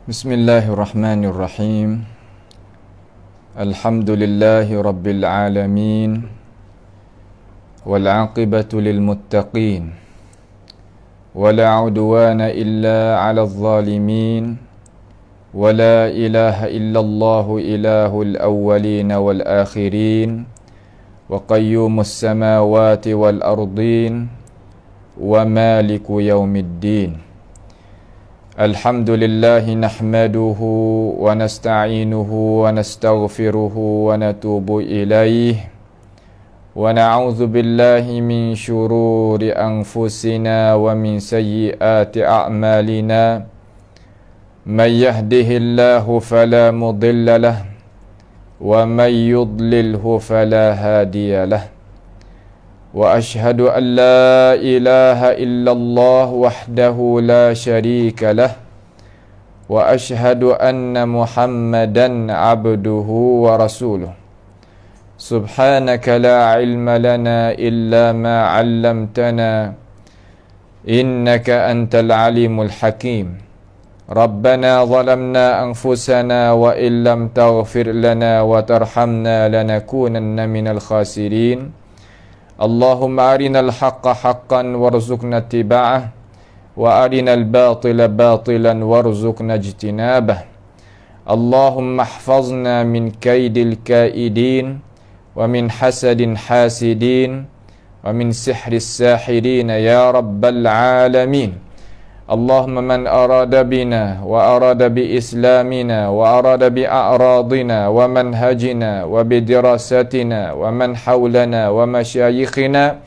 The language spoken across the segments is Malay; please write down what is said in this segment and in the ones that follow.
Bismillahirrahmanirrahim. Alhamdulillahi rabbil alamin. Wal aqibatu lil muttaqin. Wala udwana illa 'alal zalimin. Wala ilaha illallahu ilahul awwalin wal akhirin. Wa qayyumus samawati wal ardin. Wa maliku yaumiddin. Alhamdulillahi nahmaduhu wa nasta'inuhu wa nastaghfiruhu wa natubu ilaih wa na'udzu billahi min syururi anfusina wa min sayyiati a'malina may yahdihillahu fala mudilla lahu wa may yudlilhu fala hadiya lahu wa ashhadu an la ilaha illallah wahdahu la syarika lah wa ashhadu anna muhammadan abduhu wa rasuluh. Subhanaka la ilma lana illa ma 'allamtana innaka antal alimul hakim. Rabbana zalamna anfusana wa illam taghfir lana wa tarhamna lanakunanna minal khasirin. Allahumma arinal haqqa haqqan warzuqna ittiba'ah wa arinal batila batilan warzuqna ijtinabah. Allahumma ihfazna min kaidil kaidin wa min hasadin hasidin wa min sihris sahirin ya rabbal alamin. Allahumma man arada bina wa arada bi islamina wa arada bi a'radina wa manhajina wa bi dirasatina wa man hawlana wa masyayikhina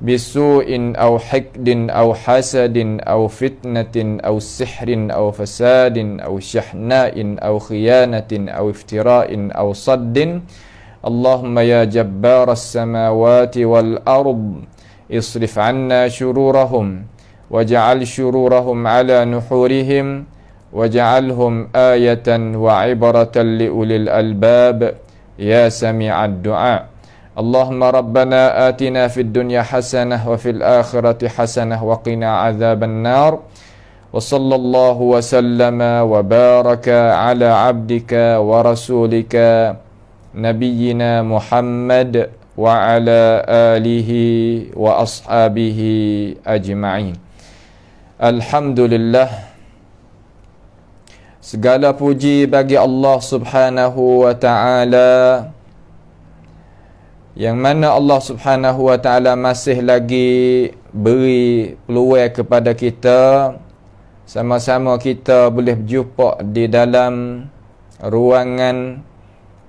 bisu'in aw hikdin aw hasadin aw fitnatin aw sihrin aw fasadin aw syahna'in aw khiyanatin aw iftira'in aw saddin. Allahumma ya jabbaras samawati wal ard isrif 'anna syururahum waj'al syururahum ala nuhurihim waj'alhum ayatan wa ibaratan li ulil albab ya sami'ad du'a. Allahumma rabbana atina fid dunya hasanah wa fil akhirati hasanah wa qina adzaban nar. Wa sallallahu wa sallama wa baraka ala abdika wa rasulika nabiyyina Muhammad wa ala alihi wa ashabihi ajma'in. Alhamdulillah, segala puji bagi Allah Subhanahu wa ta'ala, yang mana Allah Subhanahu wa ta'ala masih lagi beri peluang kepada kita, sama-sama kita boleh berjumpa di dalam ruangan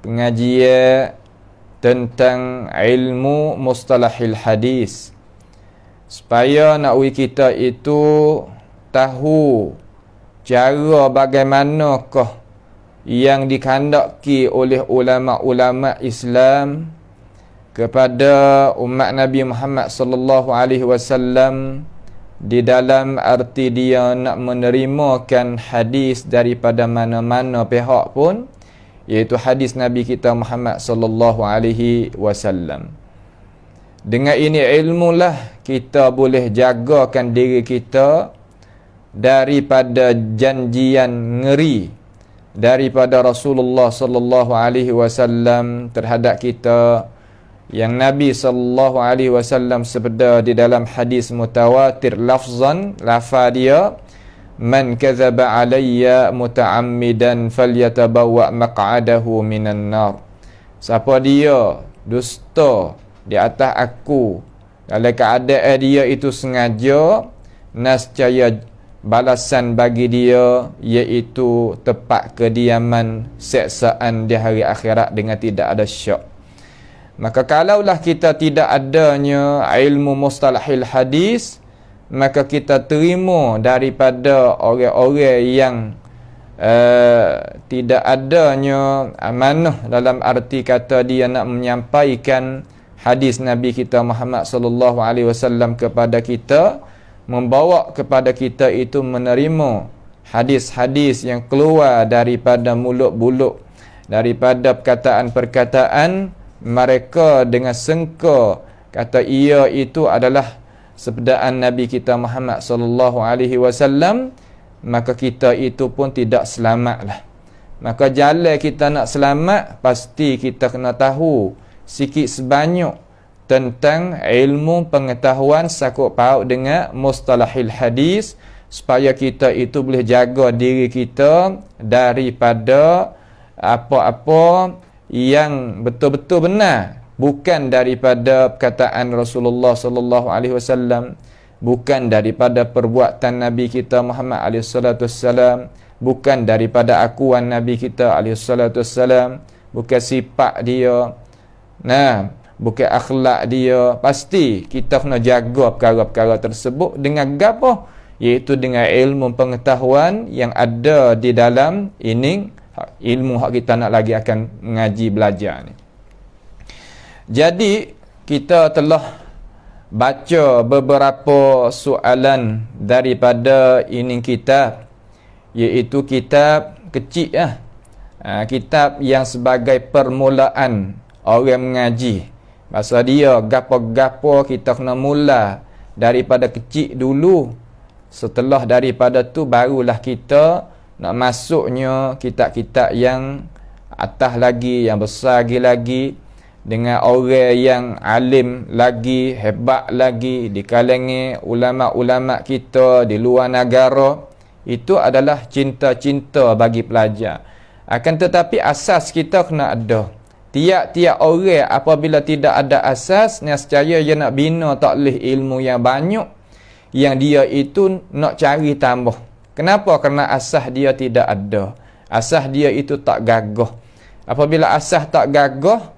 pengajian tentang ilmu mustalahil hadis, supaya nak kita itu tahu cara bagaimanakah yang dikandaki oleh ulama-ulama Islam kepada umat Nabi Muhammad sallallahu alaihi wasallam di dalam arti dia nak menerimakan hadis daripada mana-mana pihak pun, iaitu hadis Nabi kita Muhammad sallallahu alaihi wasallam. Dengan ini ilmulah kita boleh jagakan diri kita daripada janjian ngeri daripada Rasulullah sallallahu alaihi wasallam terhadap kita, yang Nabi sallallahu alaihi wasallam sabda di dalam hadis mutawatir lafzan, lafaz dia, man kadzaba alayya muta'ammidan falyatabawwa maq'adahu minan nar. Siapa dia dusta di atas aku dalam keadaan dia itu sengaja, nescaya balasan bagi dia iaitu tempat kediaman seksaan di hari akhirat dengan tidak ada syak. Maka kalaulah kita tidak adanya ilmu mustalahil hadis, maka kita terima daripada orang-orang yang tidak adanya amanah, dalam arti kata dia nak menyampaikan hadis Nabi kita Muhammad sallallahu alaihi wasallam kepada kita, membawa kepada kita itu menerima hadis-hadis yang keluar daripada mulut-mulut, daripada perkataan-perkataan mereka dengan sengka kata ia itu adalah sabdaan Nabi kita Muhammad sallallahu alaihi wasallam, maka kita itu pun tidak selamatlah. Maka jalan kita nak selamat, pasti kita kena tahu sikit sebanyak tentang ilmu pengetahuan sakut paut dengan mustalahil hadis, supaya kita itu boleh jaga diri kita daripada apa-apa yang betul-betul benar, bukan daripada perkataan Rasulullah sallallahu alaihi wasallam, bukan daripada perbuatan Nabi kita Muhammad alaihi salatu wassalam, bukan daripada akuan Nabi kita alaihi salatu wassalam, bukan sifat dia, bukan akhlak dia. Pasti kita kena jaga perkara-perkara tersebut dengan gapo? Iaitu dengan ilmu pengetahuan yang ada di dalam ini, ilmu hak kita nak lagi akan mengaji belajar ni. Jadi kita telah baca beberapa soalan daripada ini kitab, iaitu kitab kecil lah. Kitab yang sebagai permulaan orang mengaji. Masa dia gapo-gapo kita kena mula daripada kecil dulu. Setelah daripada tu barulah kita nak masuknya kitab-kitab yang atas lagi, yang besar lagi, dengan orang yang alim lagi, hebat lagi di kalangan ulama-ulama kita di luar negara. Itu adalah cinta-cinta bagi pelajar. Akan tetapi asas kita kena ada. Tiap-tiap orang apabila tidak ada asas, nescaya dia nak bina taklih ilmu yang banyak, yang dia itu nak cari tambah. Kenapa? Kerana asas dia tidak ada. Asas dia itu tak gagah. Apabila asas tak gagah,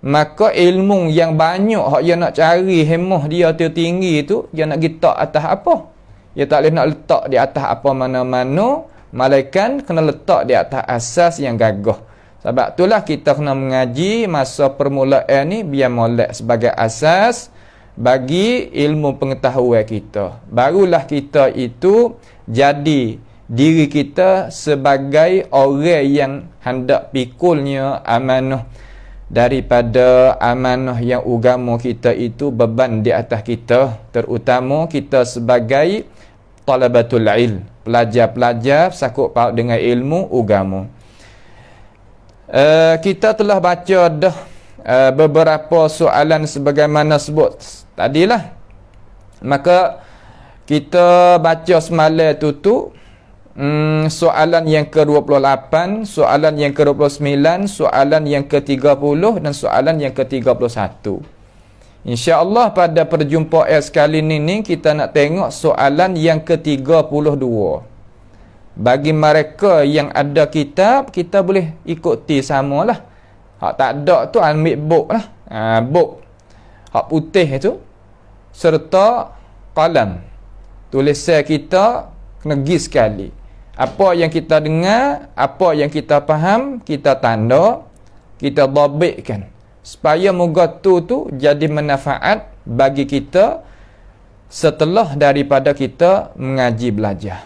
maka ilmu yang banyak hak dia nak cari, hemah dia tinggi itu, dia nak letak atas apa? Dia tak boleh nak letak di atas apa mana-mana, malaikat kena letak di atas asas yang gagah. Sebab itulah kita kena mengaji masa permulaan ni biar molek sebagai asas bagi ilmu pengetahuan kita. Barulah kita itu jadi diri kita sebagai orang yang hendak pikulnya amanah, daripada amanah yang agama kita itu beban di atas kita, terutama kita sebagai talabatul ilm, pelajar-pelajar sakut paut dengan ilmu agama. Kita telah baca dah beberapa soalan sebagaimana sebut tadilah. Maka kita baca semalam tu soalan yang ke-28, soalan yang ke-29, soalan yang ke-30 dan soalan yang ke-31. InsyaAllah pada perjumpaan sekali ni kita nak tengok soalan yang ke-32. Bagi mereka yang ada kitab, kita boleh ikuti samalah. Hak tak ada tu ambil buk lah. Buk hak putih itu serta kalam. Tulisan kita kena pergi sekali. Apa yang kita dengar, apa yang kita faham, kita tanda, kita dhabitkan, supaya moga tu jadi manfaat bagi kita setelah daripada kita mengaji belajar.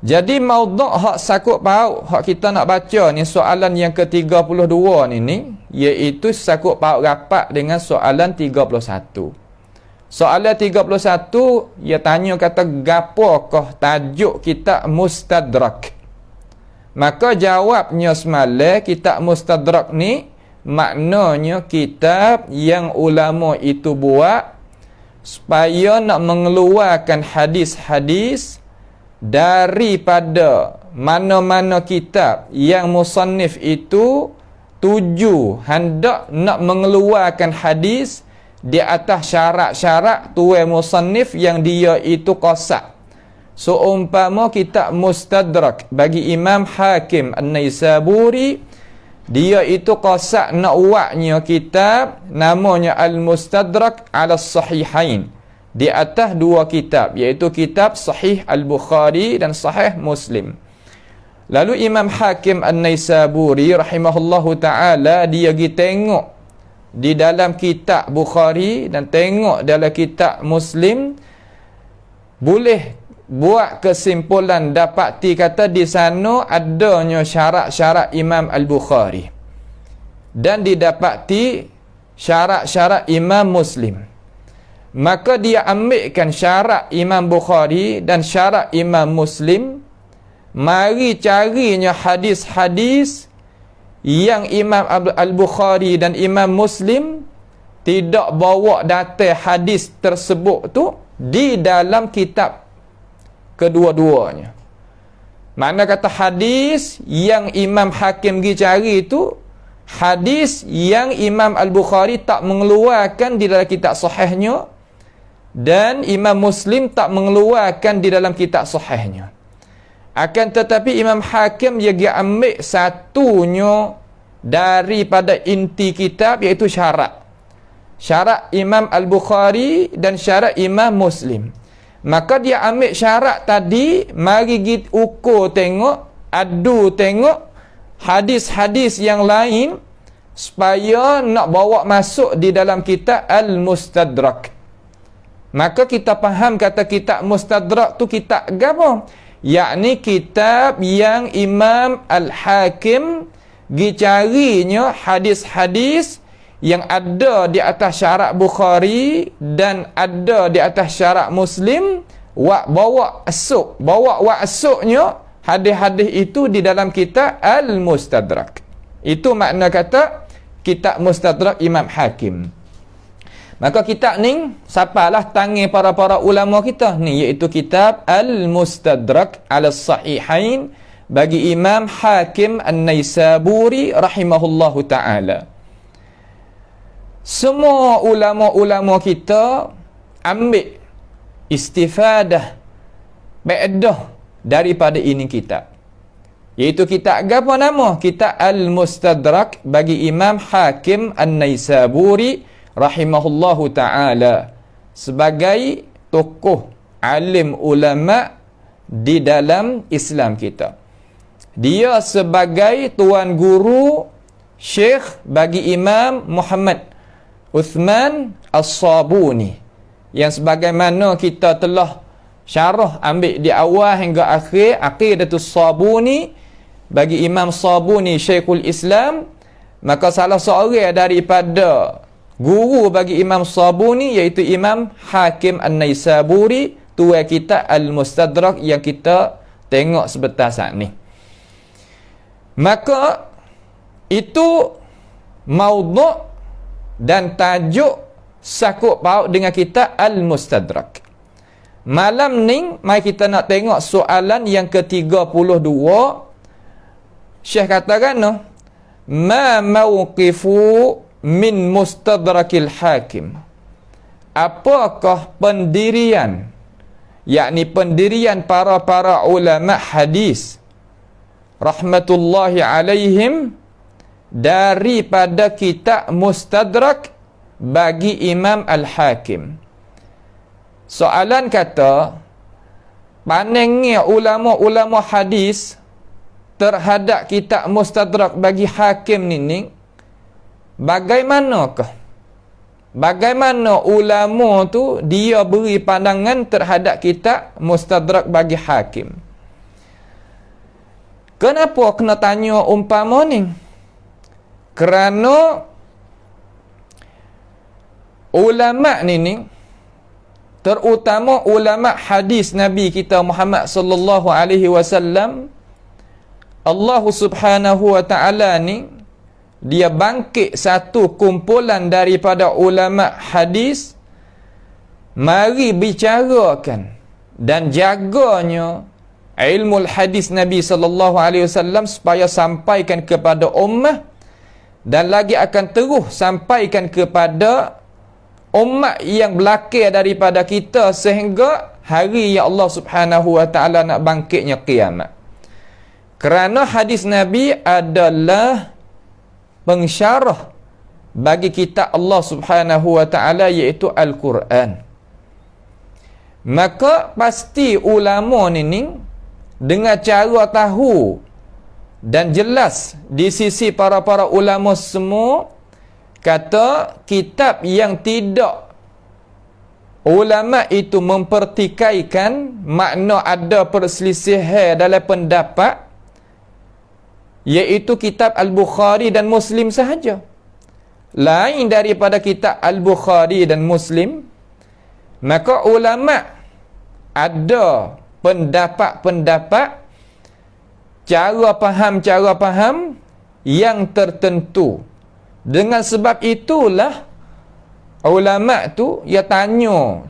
Jadi maudhu' hak sakut paut hak kita nak baca ni, soalan yang ke-32 ni iaitu sakut paut rapat dengan soalan 31. Soalan 31 ia tanya kata gapokah tajuk kitab Mustadrak. Maka jawabnya semalam, kitab Mustadrak ni maknanya kitab yang ulama itu buat supaya nak mengeluarkan hadis-hadis daripada mana-mana kitab yang musannif itu tuju hendak nak mengeluarkan hadis di atas syarat-syarat tuan musannif yang dia itu qasak. Seumpama kitab Mustadrak bagi Imam Hakim An-Naisaburi, dia itu qasak nak buatnya kitab namanya Al-Mustadrak ala Sahihain, di atas dua kitab, iaitu kitab Sahih Al-Bukhari dan Sahih Muslim. Lalu Imam Hakim An-Naisaburi rahimahullahu ta'ala, dia pergi tengok di dalam kitab Bukhari dan tengok dalam kitab Muslim, boleh buat kesimpulan, dapati kata di sana adanya syarat-syarat Imam Al-Bukhari dan didapati syarat-syarat Imam Muslim. maka dia ambilkan syarat Imam Bukhari dan syarat Imam Muslim, mari carinya hadis-hadis yang Imam Al-Bukhari dan Imam Muslim tidak bawa data hadis tersebut tu di dalam kitab kedua-duanya. Makna kata hadis yang Imam Hakim pergi cari itu hadis yang Imam Al-Bukhari tak mengeluarkan di dalam kitab sahihnya dan Imam Muslim tak mengeluarkan di dalam kitab sahihnya. Akan tetapi Imam Hakim dia ambil satunya daripada inti kitab, iaitu syarat Imam Al-Bukhari dan syarat Imam Muslim. Maka dia ambil syarat tadi, mari kita ukur tengok, adu tengok hadis-hadis yang lain supaya nak bawa masuk di dalam kitab Al-Mustadrak. Maka kita faham kata kitab Mustadrak tu kitab apa? Yakni kitab yang Imam Al-Hakim dicarinya hadis-hadis yang ada di atas syarat Bukhari dan ada di atas syarat Muslim, bawa asuknya hadis-hadis itu di dalam kitab Al-Mustadrak. Itu makna kata kitab Mustadrak Imam Hakim. Maka kitab ni siapalah tangan para ulama kita ni, iaitu kitab Al-Mustadrak ala Sahihain bagi Imam Hakim An-Naisaburi rahimahullahu ta'ala. Semua ulama-ulama kita ambil istifadah, faedah daripada ini kitab. Iaitu kitab apa nama? Kitab Al-Mustadrak bagi Imam Hakim An-Naisaburi rahimahullahu ta'ala, sebagai tokoh alim ulama di dalam Islam kita. Dia sebagai tuan guru syekh bagi Imam Muhammad Uthman As-Sabuni, yang sebagaimana kita telah syarah ambil di awal hingga akhir Aqidatus Sabuni bagi Imam Sabuni Syekhul Islam. Maka salah seorang daripada guru bagi Imam Sabuni iaitu Imam Hakim An-Naisaburi, tuan kita Al-Mustadrak yang kita tengok sebentar saat ni. Maka itu maudhu' dan tajuk sakut paut dengan kitab Al-Mustadrak. Malam ni mari kita nak tengok soalan yang ke-32. Syekh katakan, ma mauqifu min Mustadrakil Hakim. Apakah pendirian, yakni pendirian para ulama hadis rahmatullahi alaihim daripada kitab Mustadrak bagi Imam Al-Hakim. Soalan kata, pandangan ulama-ulama hadis terhadap kitab Mustadrak bagi Hakim ni bagaimanakah? Bagaimana ulama tu dia beri pandangan terhadap kitab Mustadrak bagi Hakim? Kenapa kena tanya umpama ni? Kerana ulama ni terutama ulama hadis Nabi kita Muhammad sallallahu alaihi wasallam, Allah Subhanahu wa taala ni dia bangkit satu kumpulan daripada ulama hadis, mari bicarakan dan jaganya ilmu hadis Nabi sallallahu alaihi wasallam supaya sampaikan kepada ummah, dan lagi akan terus sampaikan kepada umat yang belakang daripada kita sehingga hari yang Allah Subhanahu wa taala nak bangkitnya kiamat. Kerana hadis Nabi adalah pensyarah bagi kitab Allah Subhanahu wa taala, iaitu Al-Quran. Maka pasti ulama ni dengan cara tahu dan jelas di sisi para ulama semua, kata kitab yang tidak ulama itu mempertikaikan, makna ada perselisihan dalam pendapat, iaitu kitab Al-Bukhari dan Muslim sahaja. Lain daripada kitab Al-Bukhari dan Muslim, Maka ulama ada pendapat-pendapat, cara faham yang tertentu. Dengan sebab itulah ulama tu dia tanya,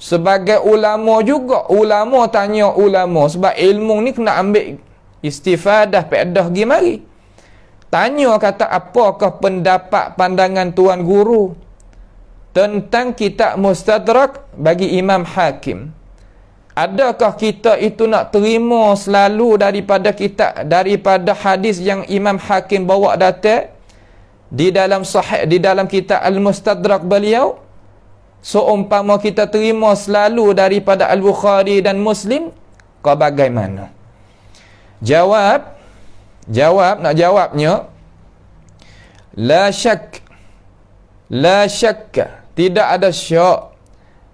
sebagai ulama juga, ulama tanya ulama, sebab ilmu ni kena ambil istifadah, faedah gi mari. Tanya kata, apakah pendapat pandangan tuan guru tentang kitab Mustadrak bagi Imam Hakim? Adakah kita itu nak terima selalu daripada hadis yang Imam Hakim bawa datang di dalam sahih, di dalam kitab Al-Mustadrak beliau? Seumpama kita terima selalu daripada Al-Bukhari dan Muslim, kau bagaimana? Nak jawabnya, la syakka, tidak ada syak,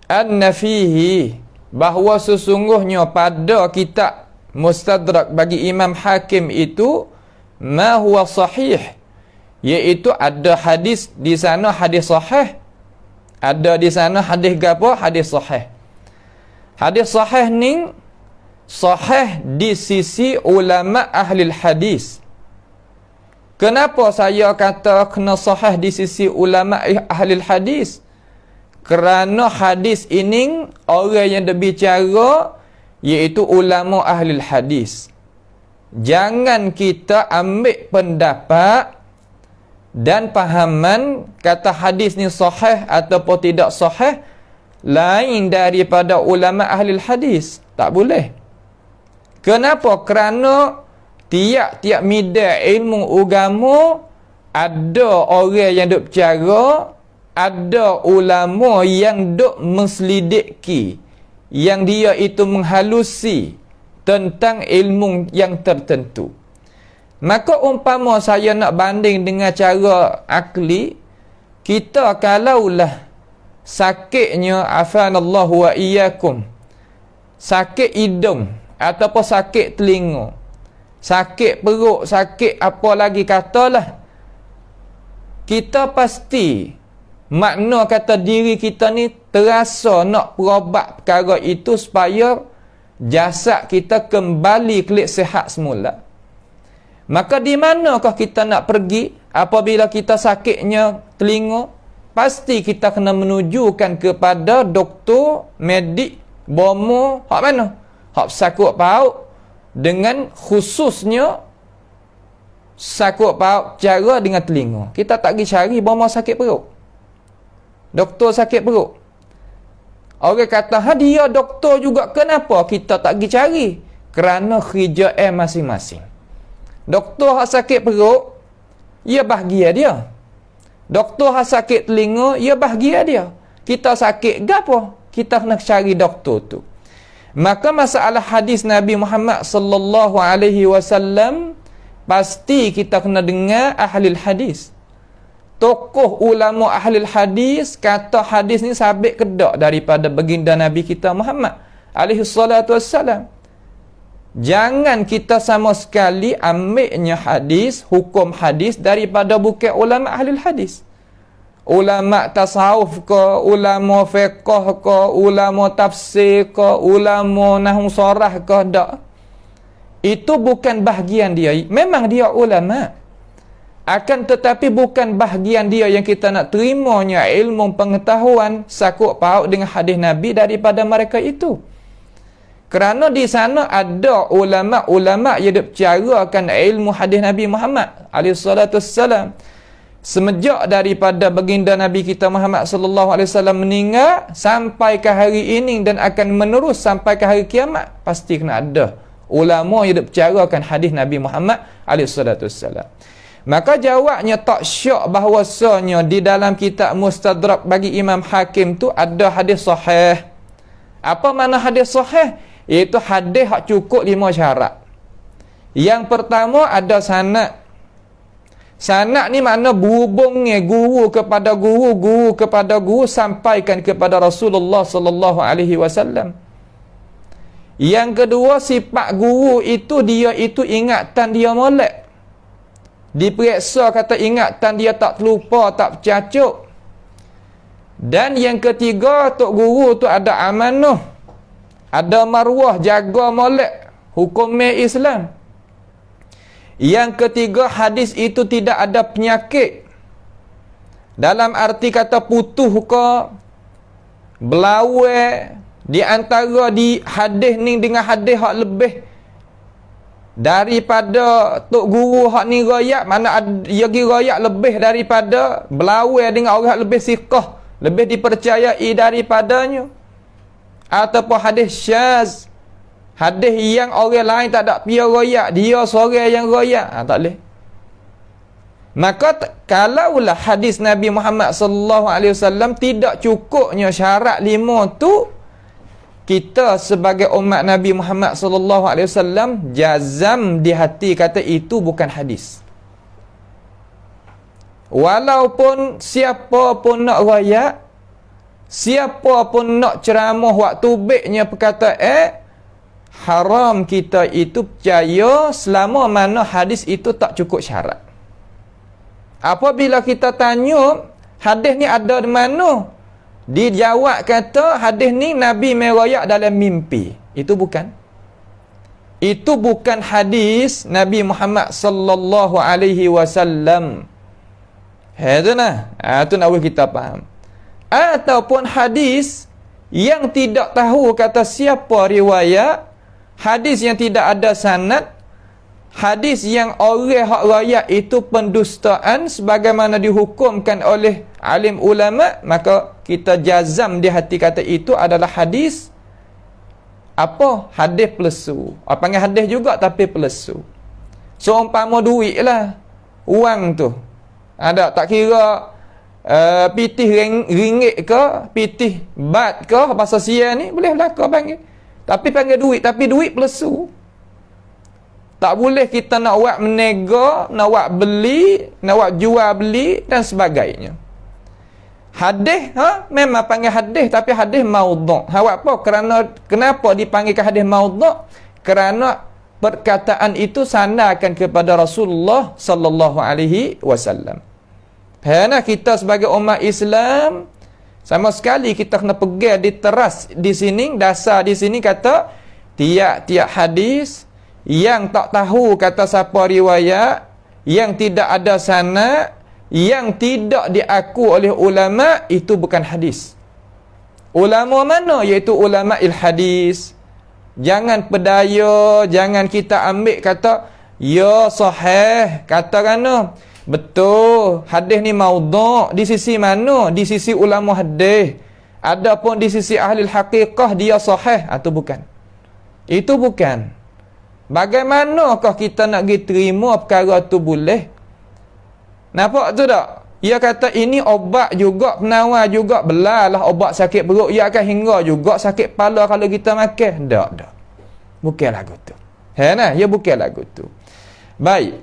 anna fihi, bahawa sesungguhnya pada kitab Mustadrak bagi Imam Hakim itu ma huwa sahih, iaitu ada hadis di sana, hadis sahih. Ada di sana hadis gapo? Hadis sahih. Hadis sahih ni sahih di sisi ulama ahli hadis. Kenapa saya kata kena sahih di sisi ulama ahli hadis? Kerana hadis ini orang yang berbicara iaitu ulama ahli hadis. Jangan kita ambil pendapat dan pahaman kata hadis ni sahih ataupun tidak sahih lain daripada ulama ahli hadis. Tak boleh. Kenapa? Kerana tiap-tiap media ilmu agama ada orang yang duk berbicara, ada ulama yang duk menselidiki, yang dia itu menghalusi tentang ilmu yang tertentu. Maka umpama saya nak banding dengan cara akli, kita kalaulah sakitnya, afanallahu wa iyyakum, sakit hidung ataupun sakit telinga, sakit perut, sakit apa lagi katalah, kita pasti makna kata diri kita ni terasa nak berobat perkara itu supaya jasad kita kembali kelik sihat semula. Maka di manakah kita nak pergi apabila kita sakitnya telinga? Pasti kita kena menujukan kepada doktor, medik, bomo, hak mana? Hak sakut paut, dengan khususnya sakut paut cara dengan telinga. Kita tak pergi cari bomo sakit perut, doktor sakit perut. Orang kata, dia doktor juga, kenapa kita tak pergi cari? Kerana kerjaan masing-masing. Doktor hak sakit perut, ia bahagia dia. Doktor hak sakit telinga, ia bahagia dia. Kita sakit gapo? Kita kena cari doktor tu. Maka masalah hadis Nabi Muhammad sallallahu alaihi wasallam pasti kita kena dengar ahli hadis. Tokoh ulama ahli hadis kata hadis ni sabit kedak daripada baginda Nabi kita Muhammad alaihi salatu wassalam. Jangan kita sama sekali ambilnya hadis, hukum hadis daripada bukan ulama ahli hadis. Ulama tasawuf ke, ulama fiqh ke, ulama tafsir ke, ulama nahwu sarah ke, tak. Itu bukan bahagian dia. Memang dia ulama. Akan tetapi bukan bahagian dia yang kita nak terimanya ilmu pengetahuan sakut paut dengan hadis Nabi daripada mereka itu. Kerana di sana ada ulama-ulama yang bercarakan ilmu hadis Nabi Muhammad alaihi salatu wassalam. Semenjak daripada baginda Nabi kita Muhammad sallallahu alaihi wasallam meninggal sampai ke hari ini dan akan menerus sampai ke hari kiamat, pasti kena ada ulama yang bercarakan hadis Nabi Muhammad alaihi salatu wassalam. Maka jawabnya tak syak bahawasanya di dalam kitab Mustadrak bagi Imam Hakim tu ada hadis sahih. Apa makna hadis sahih? Iaitu hadis hak cukup 5 syarat. Yang pertama ada sanad. Sanad ni makna berhubungnya guru kepada guru, guru kepada guru sampaikan kepada Rasulullah sallallahu alaihi wasallam. Yang kedua, sifat guru itu dia itu ingatan dia molek. Diperiksa kata ingatan dia tak terlupa, tak bercacuk. Dan yang ketiga, tok guru tu ada amanah, ada maruah, jaga molek hukum Islam. Yang ketiga, hadis itu tidak ada penyakit. Dalam arti kata putuh ke, belawai, di antara di hadis ni dengan hadis hak lebih daripada tok guru hak ni royak, mana dia gi royak lebih daripada belawai dengan orang lebih siqah, lebih dipercayai daripadanya. Ataupun hadis syaz, hadis yang orang lain tak ada pia royak, dia seorang yang royak, tak boleh. Maka kalaulah hadis Nabi Muhammad sallallahu alaihi wasallam tidak cukupnya syarat 5 tu, kita sebagai umat Nabi Muhammad sallallahu alaihi wasallam jazam di hati kata itu bukan hadis. Walaupun siapa pun nak royak, siapa pun nak ceramah waktu baiknya perkataan, haram kita itu percaya selama mana hadis itu tak cukup syarat. Apabila kita tanya hadis ni ada di mana, dijawab kata hadis ni Nabi meroyak dalam mimpi. Itu bukan. Itu bukan hadis Nabi Muhammad sallallahu alaihi wasallam. Itu nah. Itu nak kita faham. Ataupun hadis yang tidak tahu kata siapa riwayat, hadis yang tidak ada sanad, hadis yang orang hak rakyat itu pendustaan sebagaimana dihukumkan oleh alim ulama, maka kita jazam di hati kata itu adalah hadis apa? Hadis pelesu. Panggil hadis juga tapi pelesu. Seumpama duit lah, wang tu. Ada tak kira pitih ringgit ke, pitih bat ke, bahasa sia ni boleh belaka panggil. Tapi panggil duit, tapi duit pelesu. Tak boleh kita nak buat menega, nak buat beli, nak buat jual beli dan sebagainya. Hadis, memang panggil hadis, tapi hadis maudhu'. Apa? Kenapa dipanggilkan hadis maudhu'? Kerana perkataan itu sandarkan kepada Rasulullah sallallahu alaihi wasallam. Kerana kita sebagai umat Islam, sama sekali kita kena pegang di teras di sini, dasar di sini kata tiap-tiap hadis yang tak tahu kata siapa riwayat, yang tidak ada sanad, yang tidak diaku oleh ulama, itu bukan hadis. Ulama mana? Iaitu ulama hadis. Jangan pedaya, jangan kita ambil kata ya sahih, kata kerana betul hadis ni maudhu'. Di sisi mana? Di sisi ulama hadis. Adapun di sisi ahli haqiqah dia sahih, itu bukan. Itu bukan. Bagaimanakah kita nak pergi terima perkara tu boleh? Nampak tu tak? Ia kata ini obat juga, penawar juga, belalah obat sakit perut. Ia akan hingga juga sakit kepala kalau kita makan. Tak. Bukan lagu tu. Ia bukan lagu tu. Baik.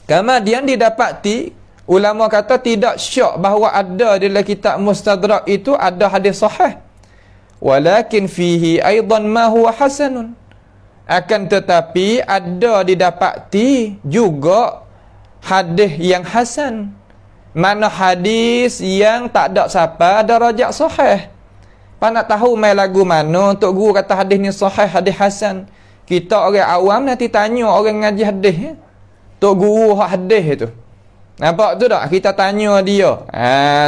Kemudian didapati, ulama kata tidak syak bahawa ada dalam kitab Mustadrak itu ada hadis sahih. Walakin fihi aidan ma huwa hasanun. Akan tetapi ada didapati juga hadis yang hasan. Mana hadis yang tak ada siapa darajat sahih. Pak nak tahu mai lagu mana untuk guru kata hadis ni sahih, hadis hasan. Kita orang awam nanti tanya orang ngaji hadis. Tok guru hak hadis itu. Nampak tu tak? Kita tanya dia.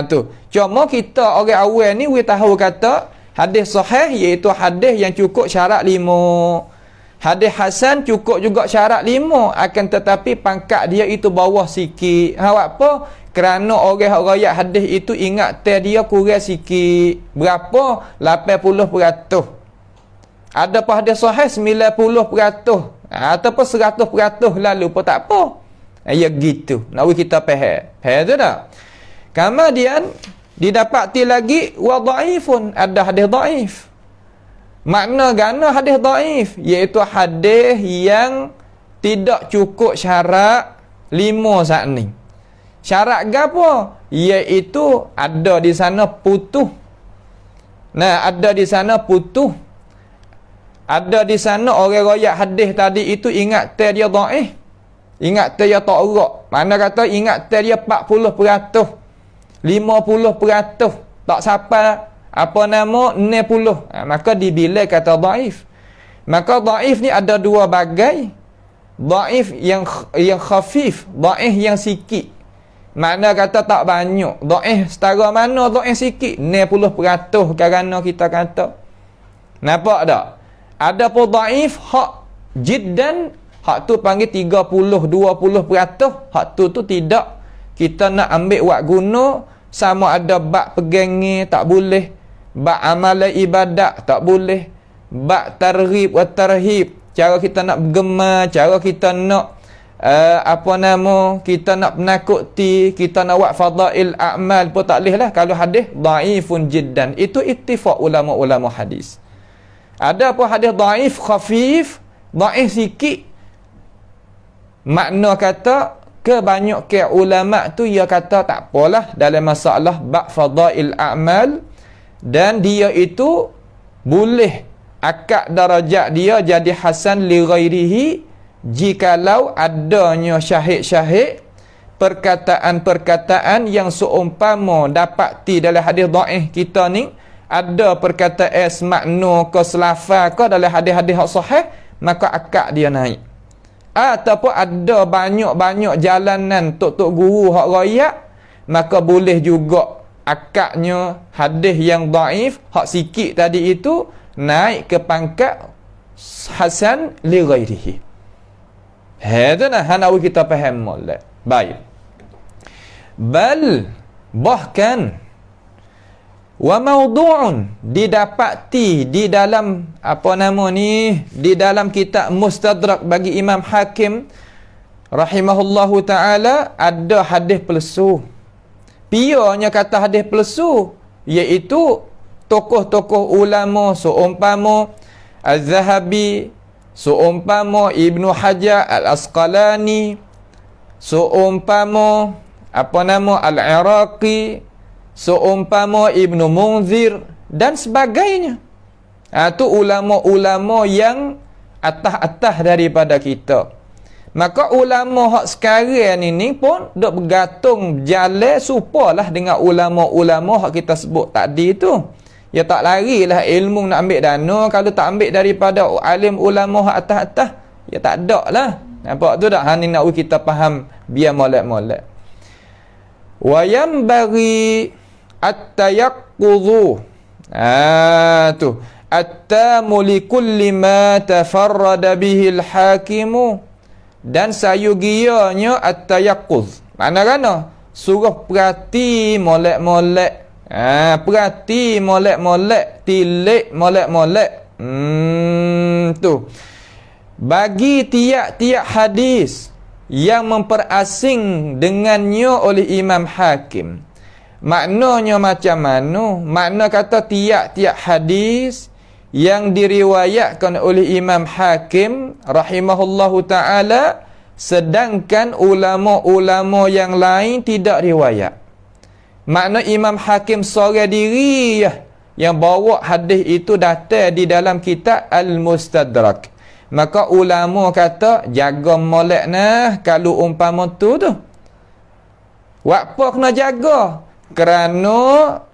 Tu. Cuma kita orang awam ni we tahu kata hadis sahih iaitu hadis yang cukup syarat 5. Hadis hasan cukup juga syarat 5, akan tetapi pangkat dia itu bawah sikit. Apa? Kerana orang rakyat hadis itu ingat dia kurang sikit. Berapa? 80%. Ada pun hadis sahih 90%. Ataupun 100% lalu pun tak apa. Ya gitu. Nak kita faham. Faham tu tak? Kemudian didapati lagi wa dhaifun, ada hadis dhaif. Makna gana hadis dhaif iaitu hadis yang tidak cukup syarat 5 saat ni. Syarat gapo? Iaitu ada di sana putus. Nah, ada di sana putus. Ada di sana orang royak hadis tadi itu ingat dia dhaif. Ingat dia tak erak. Mana kata ingat dia 40%, 50%, tak sampai apa nama 60, maka dibilai kata dhaif. Maka dhaif ni ada dua bagai. Dhaif yang khafif, dhaif yang sikit. Makna kata tak banyak. Dhaif setara mana dhaif sikit? 60% kerana kita kata. Nampak tak? Ada pun dhaif hak jiddan, hak tu panggil 30-20%. Hak tu tidak. Kita nak ambil wak guna, sama ada bab pegangnya tak boleh, bab amalan ibadat tak boleh, bab targhib wa tarhib, cara kita nak bergema, cara kita nak kita nak menakuti, kita nak buat fadail a'mal pun tak boleh lah kalau hadis dhaifun jiddan. Itu ittifaq ulama-ulama hadis. Ada pun hadis dhaif khafif, dhaif sikit. Makna kata kebanyakan ulama tu ia kata tak apalah dalam masalah bab fadail a'mal, dan dia itu boleh akad darajat dia jadi hasan li ghairihi jikalau adanya syahid-syahid perkataan-perkataan yang seumpama dapati dalam hadis dhaif kita ni, ada perkataan semakna ke selafal ke dalam hadis-hadis sahih, maka akad dia naik. Ataupun ada banyak-banyak jalanan tok-tok guru hak royak, maka boleh juga akadnya hadis yang dhaif hak sikit tadi itu naik ke pangkat hasan li ghairihi. Hadana hanawi kita faham molek. Baik. Bal bahkan wa mawdu'un didapati di dalam di dalam kitab Mustadrak bagi Imam Hakim rahimahullahu taala ada hadis palsu. Pianya kata hadis palsu iaitu tokoh-tokoh ulama seumpama Az-Zahabi, seumpama Ibnu Hajar Al-Asqalani, seumpama Al-Iraqi, seumpama Ibnu Munzir dan sebagainya. Tu ulama-ulama yang atas-atas daripada kita. Maka ulama hak sekarang ini pun dok bergantung jalan supalah dengan ulama-ulama hak kita sebut tadi tu. Ya tak larilah ilmu nak ambil dana kalau tak ambil daripada alim ulama hak atas-atas, ya tak ada lah. Nampak tu tak? Ni nak kita faham biar molek-molek. Wa yanbaghi at-tayaqquzu. Tu at-tamu li kulli ma tafarrada bihi al-hakimu, dan sayugianya at-tayaqquz. Mana kana? Suruh perhati molek-molek. Perhati molek-molek, tilik molek-molek. Tu. Bagi tiap-tiap hadis yang memperasing dengannya oleh Imam Hakim. Maknanya macam mana? Makna kata tiap-tiap hadis yang diriwayatkan oleh Imam Hakim rahimahullahu ta'ala, sedangkan ulama-ulama yang lain tidak riwayat. Makna Imam Hakim seorang diri yang bawa hadis itu datang di dalam kitab Al-Mustadrak. Maka ulama kata jaga molek nah kalau umpama tu. Apa kena jaga? Kerana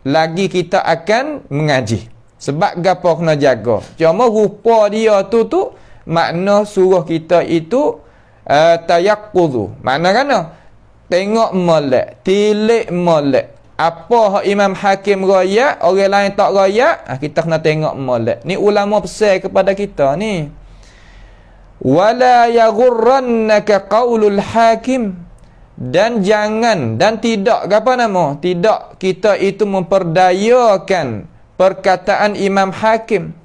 lagi kita akan mengaji. Sebab gapo kena jaga? Cuma rupa dia tu makna suruh kita itu tayaqquzu. Makna kana? Tengok molek, tilik molek. Apa hak Imam Hakim royak, orang lain tak royak, kita kena tengok molek. Ni ulama pesan kepada kita ni. Wala yaghurrannaka qaulul hakim, dan jangan dan tidak tidak kita itu memperdayakan perkataan Imam Hakim.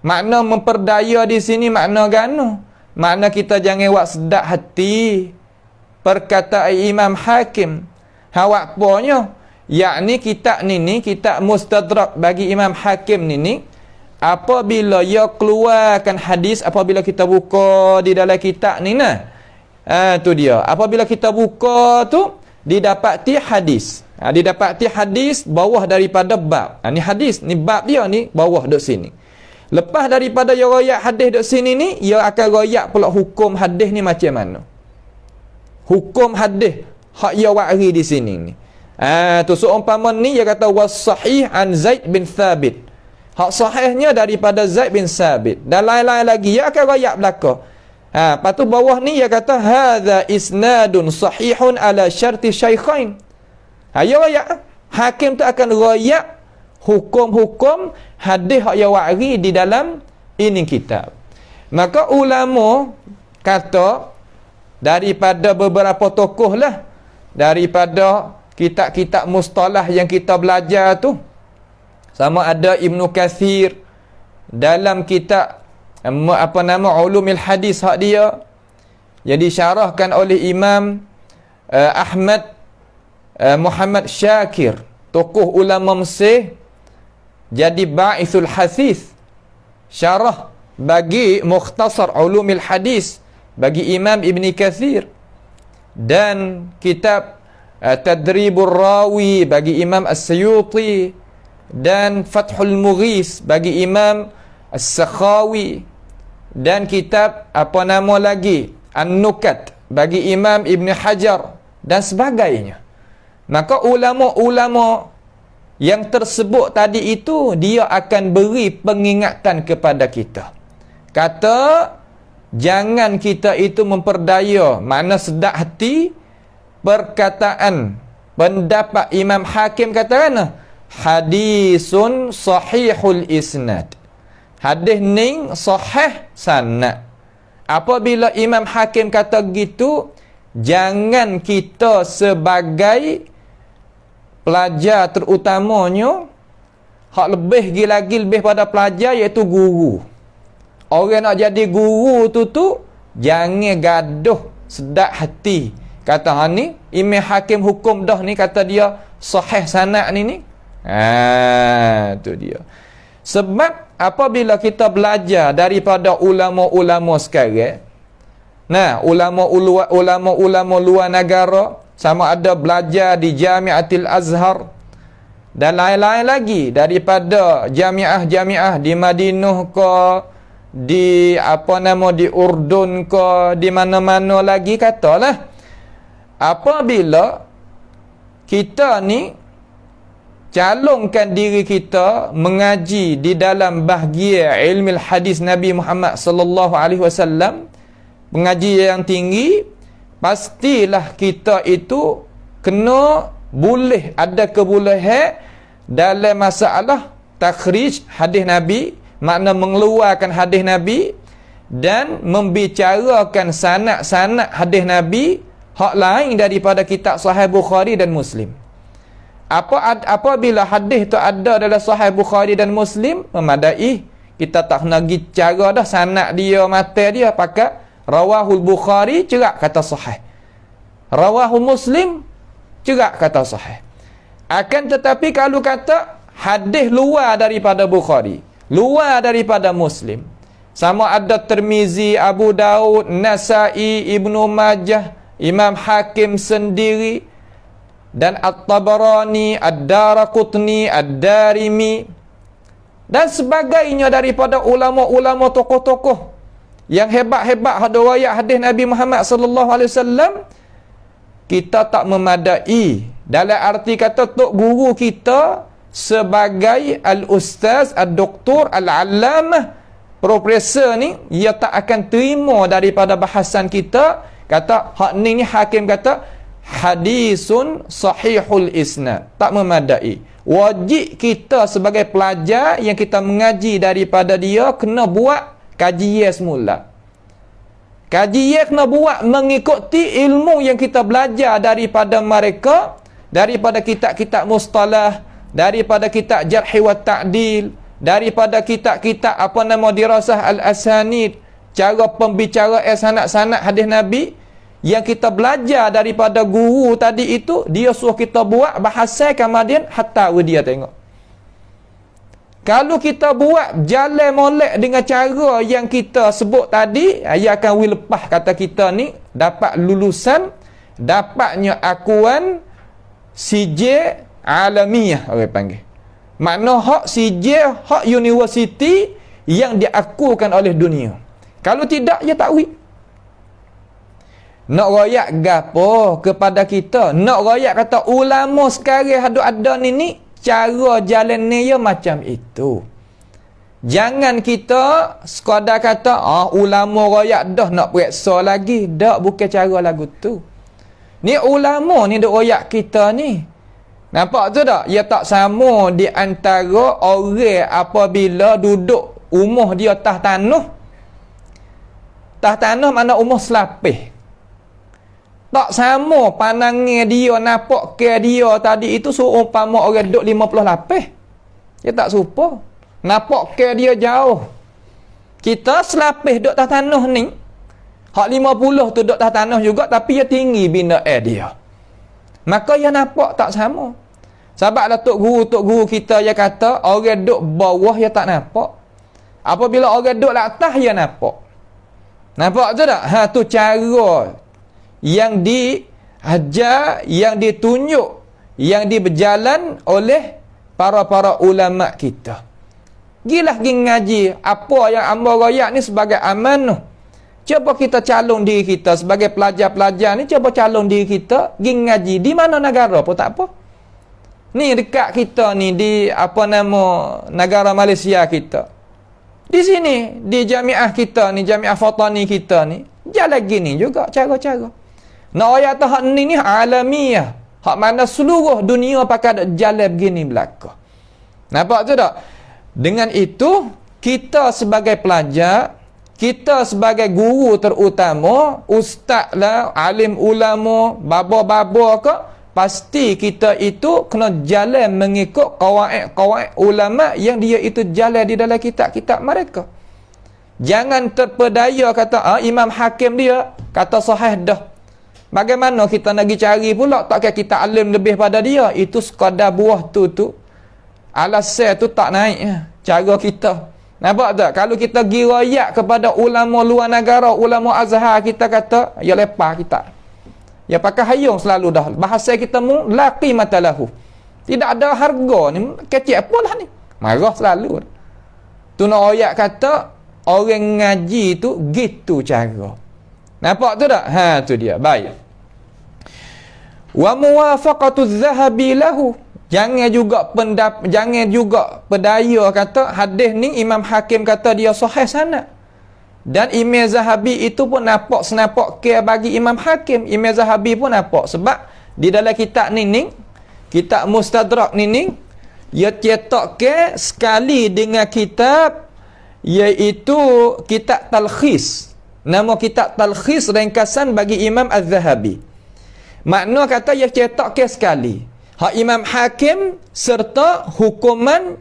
Makna memperdaya di sini makna gano? Makna kita jangan buat sedap hati perkataan Imam Hakim. Hawak punya, yakni kitab ni kitab Mustadrak bagi Imam Hakim ni, apabila ia keluarkan hadis, apabila kita buka di dalam kitab ni tu dia. Apabila kita buka tu didapati hadis. Didapati hadis bawah daripada bab. Ni hadis, ni bab dia ni bawah duk sini. Lepas daripada ia royak hadis duk sini ni, ia akan royak pula hukum hadis ni macam mana. Hukum hadis hak ia wari di sini ni. Tu seumpama ni dia kata was sahih an Zaid bin Thabit. Hak sahihnya daripada Zaid bin Thabit. Dan lain-lain lagi dia akan royak belaka. Lepas tu bawah ni dia kata hadza isnadun sahihun ala syarti syaikhain. Ya royak. Hakim tu akan royak hukum-hukum hadis hak dia wari di dalam ini kitab. Maka ulama kata daripada beberapa tokoh lah, daripada kitab-kitab mustalah yang kita belajar tu, sama ada Ibnu Kathir dalam kitab Ulumil Hadis hak dia yang disyarahkan oleh Imam Ahmad Muhammad Syakir, tokoh ulama Mesir, jadi Ba'ithul Hadis, syarah bagi Mukhtasar Ulumil Hadis bagi Imam Ibn Kathir, dan kitab Tadribur Rawi bagi Imam As-Suyuti, dan Fathul Mughis bagi Imam As-Sakhawi, dan kitab An-Nukat bagi Imam Ibn Hajar dan sebagainya. Maka ulama-ulama yang tersebut tadi itu dia akan beri pengingatan kepada kita. Kata jangan kita itu memperdaya, makna sedap hati perkataan pendapat Imam Hakim katakan hadisun sahihul isnad. Hadis ni sahih sanad. Apabila Imam Hakim kata gitu, jangan kita sebagai pelajar terutamanya, hak lebih lagi lebih pada pelajar iaitu guru. Orang nak jadi guru tu jangan gaduh sedap hati. Kata ni Imam Hakim hukum dah ni, kata dia sahih sanad ni. Tu dia. Sebab apabila kita belajar daripada ulama-ulama sekarang, ulama-ulama luar negara, sama ada belajar di Jamiatil Azhar dan lain-lain lagi daripada jamiah-jamiah di Madinah ke, di di Urdun ke, di mana-mana lagi, katalah apabila kita ni calonkan diri kita mengaji di dalam bahagian ilmu hadis Nabi Muhammad sallallahu alaihi wasallam, pengaji yang tinggi, pastilah kita itu kena boleh ada kebolehan dalam masalah takhrij hadis Nabi, makna mengeluarkan hadis Nabi dan membicarakan sanad-sanad hadis Nabi hak lain daripada kitab Sahih Bukhari dan Muslim. Apabila hadis tu ada dalam Sahih Bukhari dan Muslim, memadai. Kita tak nak pergi cara dah sanad dia, mata dia, pakai rawahul Bukhari cerak kata sahih, rawahul Muslim cerak kata sahih. Akan tetapi kalau kata hadis luar daripada Bukhari, luar daripada Muslim, sama ada Tirmizi, Abu Daud, Nasai, Ibnu Majah, Imam Hakim sendiri, dan At-Tabarani, Ad-Daraqutni, Ad-Darimi dan sebagainya daripada ulama-ulama tokoh-tokoh yang hebat-hebat riwayat hadis Nabi Muhammad sallallahu alaihi wasallam, kita tak memadai dalam arti kata tok guru kita sebagai al-ustaz, ad-doktor, al-allamah, profesor ni, ia tak akan terima daripada bahasan kita. Kata hak ni Hakim kata hadisun sahihul isnad, tak memadai. Wajib kita sebagai pelajar yang kita mengaji daripada dia kena buat kajian semula. Kajian kena buat mengikuti ilmu yang kita belajar daripada mereka, daripada kitab-kitab mustalah, daripada kitab jarh wa ta'dil, daripada kitab-kitab dirasah al-asanid, cara pembicaraan sanad-sanad hadis Nabi yang kita belajar daripada guru tadi itu, dia suruh kita buat bahasa kemudian hatta dia tengok. Kalau kita buat jalan molek dengan cara yang kita sebut tadi, ia akan lepas kata kita ni dapat lulusan, dapatnya akuan CJ alamiah orang panggil. Makna hak CJ, hak universiti yang diakukan oleh dunia. Kalau tidak, ia tak wih. Nak royak gapo kepada kita? Nak royak kata ulama sekarang ada ni cara jalan ni macam itu. Jangan kita sekadar kata ulama royak dah nak periksa lagi. Dak, bukan cara lagu tu. Ni ulama ni duk royak kita ni. Nampak tu tak? Ia tak sama di antara orang apabila duduk umuh dia atas tanah. Atas tanah mana umuh selapis. Tak sama pandangan dia, nampak ke dia tadi itu seumpama orang duduk 50 lapis. Dia tak serupa. Nampak ke dia jauh. Kita selapis duduk atas tanah ni. Hak 50 tu duduk atas tanah juga, tapi dia tinggi bina dia. Maka dia nampak tak sama. Sebab lah tok guru kita dia kata, orang duduk bawah dia tak nampak. Apabila orang duduk atas dia nampak. Nampak tu tak? Tu cara yang diajar, yang ditunjuk, yang diberjalan oleh para ulama kita. Gilah pergi ngaji apa yang amba royak ni sebagai amanah. Cuba kita calon diri kita sebagai pelajar-pelajar ni, cuba calon diri kita pergi ngaji di mana negara pun tak apa. Ni dekat kita ni di negara Malaysia kita. Di sini di jamiah kita ni, jamiah Fatani kita ni, jalan gini juga cara-cara. Nak ayat hak ni alamiah. Hak mana seluruh dunia pakai ada jalan begini belaka. Nampak tu tak? Dengan itu, kita sebagai pelajar, kita sebagai guru terutama, ustaz lah, alim ulama, baba-baba ke, pasti kita itu kena jalan mengikut kawaid ulama yang dia itu jalan di dalam kitab-kitab mereka. Jangan terpedaya kata, Imam Hakim dia kata sahih dah. Bagaimana kita nak pergi cari pula, takkan kita alim lebih pada dia? Itu sekadar buah tu. Alasan tu tak naik cara kita. Nampak tak? Kalau kita pergi royak kepada ulama luar negara, ulama Azhar, kita kata, ya lepas kita. Ya pakai hayung selalu dah. Bahasa kita la qimata lahu. Tidak ada harga ni. Kecil pun lah ni. Marah selalu. Tu nak royak kata, orang ngaji tu gitu cara. Nampak tu tak? Tu dia. Baik. Wa muwafaqatu adh-dhahabi lahu. Jangan juga pedaya kata hadis ni Imam Hakim kata dia sahih sanad. Dan Imam Zahabi itu pun nampak senapak ke bagi Imam Hakim. Imam Zahabi pun nampak sebab di dalam kitab ni kitab Mustadrak ni ia cetak ke sekali dengan kitab iaitu kitab Talkhis. Nama kitab Talkhis ringkasan bagi Imam Az-Zahabi. Makna kata ia cetak ke sekali. Hak Imam Hakim serta hukuman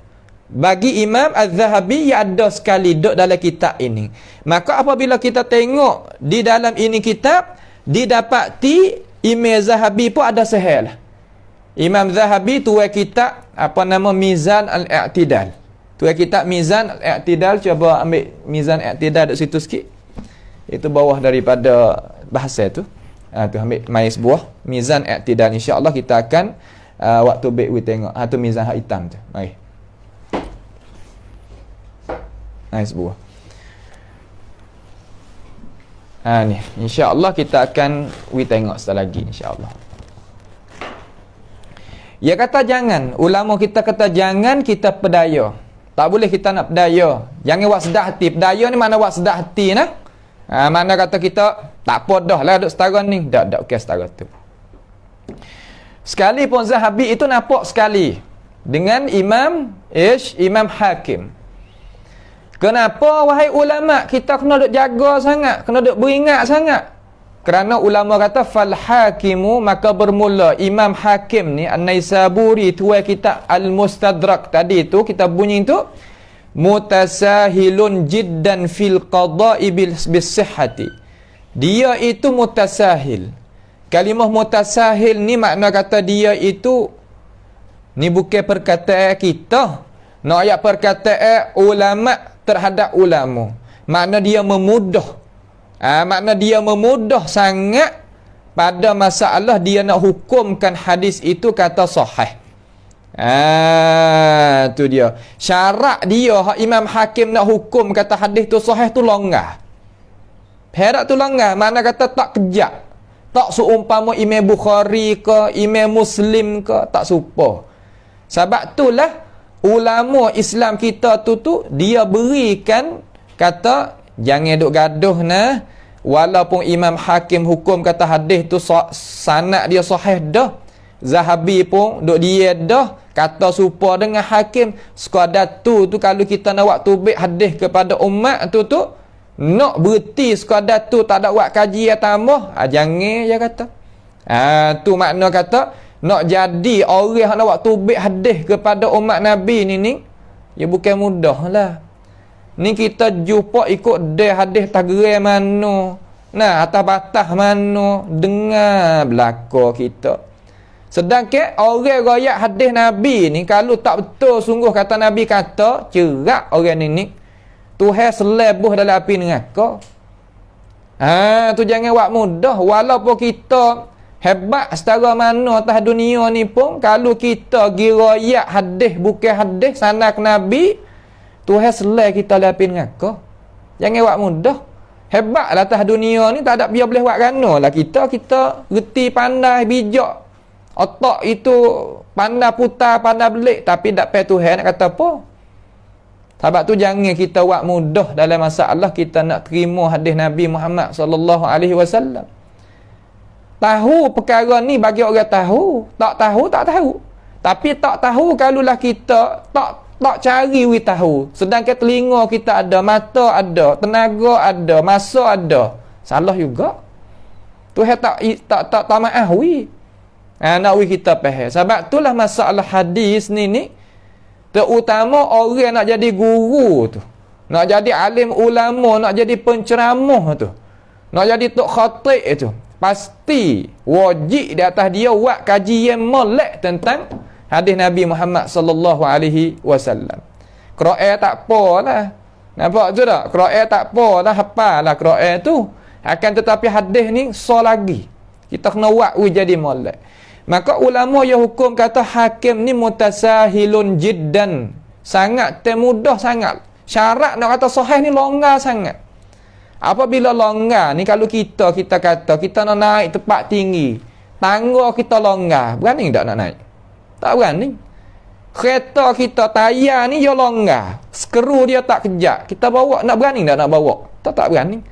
bagi Imam Az-Zahabi ia ada sekali duduk dalam kitab ini. Maka apabila kita tengok di dalam ini kitab, didapati Imam Zahabi pun ada sahih. Imam Zahabi tuai kitab Mizan Al-I'tidal. Tuai kitab Mizan Al-I'tidal, cuba ambil Mizan Al-I'tidal dekat situ sikit. Itu bawah daripada bahasa tu. Tu ambil mai sebuah Mizan I'tidal. Insya-Allah kita akan waktu baik we tengok. Tu mizan hak hitam tu. Mari. Sebuah. Ni insya-Allah kita akan we tengok sekali lagi insya-Allah. Dia kata jangan, ulama kita kata jangan kita pedaya. Tak boleh kita nak pedaya. Jangan buat sedah hati. Pedaya ni mana buat sedah hati nah. Mana kata kita tak apa dah lah duk setara ni. Tak okey setara tu. Sekalipun Zahabi itu nampak sekali dengan Imam Hakim. Kenapa wahai ulama kita kena duk jaga sangat, kena duk beringat sangat? Kerana ulama kata fal hakimu, maka bermula Imam Hakim ni An-Naisaburi tuai kitab Al-Mustadrak tadi tu kita bunyi tu mutasahilun jiddan fil qada'i bis-sihhati. Dia itu mutasahil. Kalimah mutasahil ni makna kata dia itu ni bukan perkataan kita. Nak ayat perkataan ulama terhadap ulama. Makna dia memudah. Makna dia memudah sangat pada masalah dia nak hukumkan hadis itu kata sahih. Tu dia. Syarat dia hak Imam Hakim nak hukum kata hadis tu sahih tu longgar. Perak tu longgar, makna kata tak kejap. Tak seumpama Imam Bukhari ke, Imam Muslim ke, tak serupa. Sebab itulah ulama Islam kita tu dia berikan kata jangan duk gaduh nah. Walaupun Imam Hakim hukum kata hadis tu sanad dia sahih dah. Zahabi pun duk dia dah kata serupa dengan Hakim. Sekadar tu kalau kita nak buat tubik hadis kepada umat tu nak berhenti sekadar tu tak ada buat kajian tambah, jangan je kata. Tu makna kata nak jadi orang nak buat tubik hadis kepada umat Nabi ni ya bukan mudah lah. Ni kita jumpa ikut dia hadis tagre mana. Nah, atas batas mana dengar belaka kita. Sedangkan orang royak hadis Nabi ni kalau tak betul sungguh kata Nabi kata, cerak orang ni. Tuhan selebuh dalam api neraka. Tu jangan buat mudah. Walaupun kita hebat setara mana atas dunia ni pun, kalau kita giroyak hadis bukan hadis sanak Nabi, Tuhan selai kita dalam api neraka. Jangan buat mudah. Hebatlah atas dunia ni, tak ada biar boleh buat rana lah kita reti pandai bijak. Otak itu pandai putar, pandai belik, tapi tak payah Tuhan nak kata apa. Sebab tu jangan kita buat mudah dalam masalah kita nak terima hadis Nabi Muhammad sallallahu alaihi wasallam. Tahu perkara ni bagi orang tahu, tak tahu tak tahu. Tapi tak tahu kalulah kita tak cari we tahu. Sedangkan telinga kita ada, mata ada, tenaga ada, masa ada. Salah juga. Tuhan tak maaf we. Nak we kita faham. Sebab itulah masalah hadis ni terutama orang nak jadi guru tu, nak jadi alim ulama, nak jadi penceramah tu, nak jadi tok khatib tu, pasti wajib di atas dia buat kajian molek tentang hadis Nabi Muhammad sallallahu alaihi wasallam. Qira'ah tak apalah. Nampak tu tak? Qira'ah tak apalah, hafalah qira'ah tu. Akan tetapi hadis ni so lagi. Kita kena buat jadi molek. Maka ulama yang hukum kata hakim ni mutasahilun jiddan. Sangat termudah sangat. Syarat nak kata sahih ni longgar sangat. Apabila longgar ni, kalau kita kata kita nak naik tempat tinggi, tangga kita longgar, berani tak nak naik? Tak berani. Kereta kita tayar ni dia longgar, skru dia tak kejap, kita bawa, nak berani tak nak bawa? Tak berani.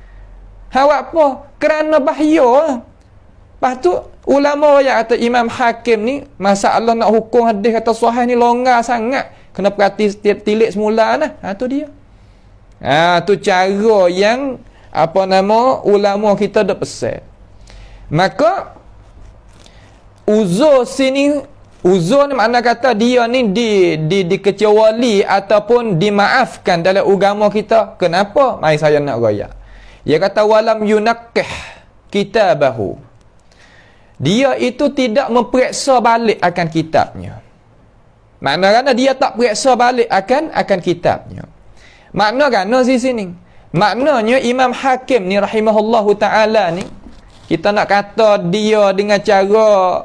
Awak apa? Kerana bahaya. Lepas tu ulama yang kata Imam Hakim ni masalah nak hukum hadis kata sahih ni longgar sangat, kena perhati tilik semula lah. Tu dia. Tu cara yang ulama kita dah pesan. Maka uzur ni makna kata dia ni dikecuali ataupun dimaafkan dalam agama kita. Kenapa? Mari saya nak royak. Dia kata walam yunakkih kitabahu. Dia itu tidak memperiksa balik akan kitabnya. Maknanya dia tak periksa balik akan kitabnya. Maknanya di sini. Maknanya Imam Hakim ni rahimahullahu ta'ala ni, kita nak kata dia dengan cara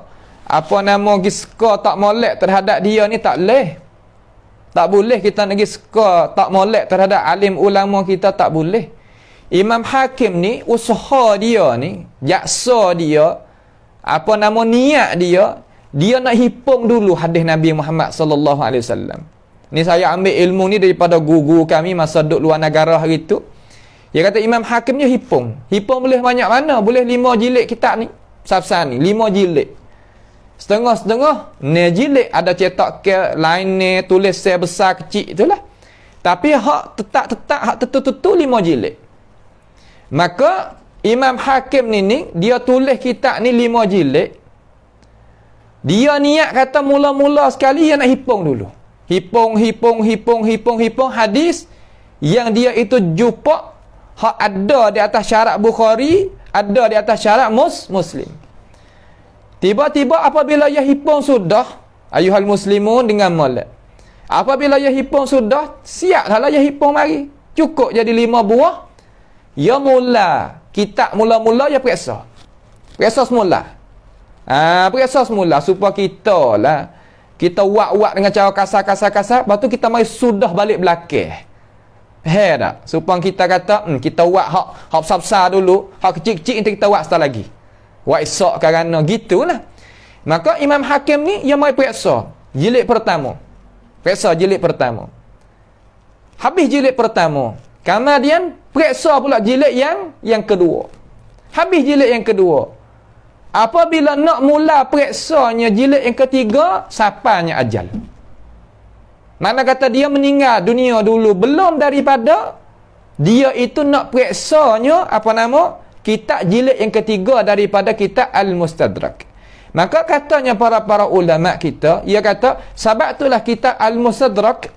giska tak molek terhadap dia ni tak boleh. Tak boleh kita nak giska tak molek terhadap alim ulama kita, tak boleh. Imam Hakim ni usaha dia ni, jaksa dia, niat dia nak hipung dulu hadis Nabi Muhammad sallallahu alaihi wasallam. Ni saya ambil ilmu ni daripada guru kami masa duduk luar negara hari tu. Dia kata Imam Hakim ni hipung. Hipung boleh banyak mana? Boleh 5 jilid kitab ni. Safsan ni 5 jilid. Setengah-setengah ni jilid ada cetak ke lain ni, tulis saya besar kecil itulah. Tapi hak tetap hak tentu-tentu 5 jilid. Maka Imam Hakim ni dia tulis kitab ni 5 jilid. Dia niat kata mula-mula sekali dia nak hipung dulu. Hipung hadis yang dia itu jumpa hak ada di atas syarat Bukhari, ada di atas syarat Muslim. Tiba-tiba apabila dia hipung sudah, ayuhal muslimun dengan molek. Apabila dia hipung sudah, siaplah dia hipung mari. Cukup jadi 5 buah. Ya mula kitab mula-mula dia periksa. Periksa semula. Periksa semula supaya kita buat dengan cara kasar, lepas tu kita mari sudah balik belakang. Tak? Supaya kita kata kita buat hak besar dulu, hak kecil-kecil nanti kita buat setelah lagi. Wa isak kerana gitulah. Maka Imam Hakim ni dia mai periksa jilid pertama. Periksa jilid pertama. Habis jilid pertama, kemudian periksa pula jilid yang kedua. Habis jilid yang kedua. Apabila nak mula periksanya jilid yang ketiga, sampainya ajal. Mana kata dia meninggal dunia dulu, belum daripada dia itu nak periksanya kitab jilid yang ketiga daripada kitab Al-Mustadrak. Maka katanya para ulama kita, ia kata sebab itulah kitab Al-Mustadrak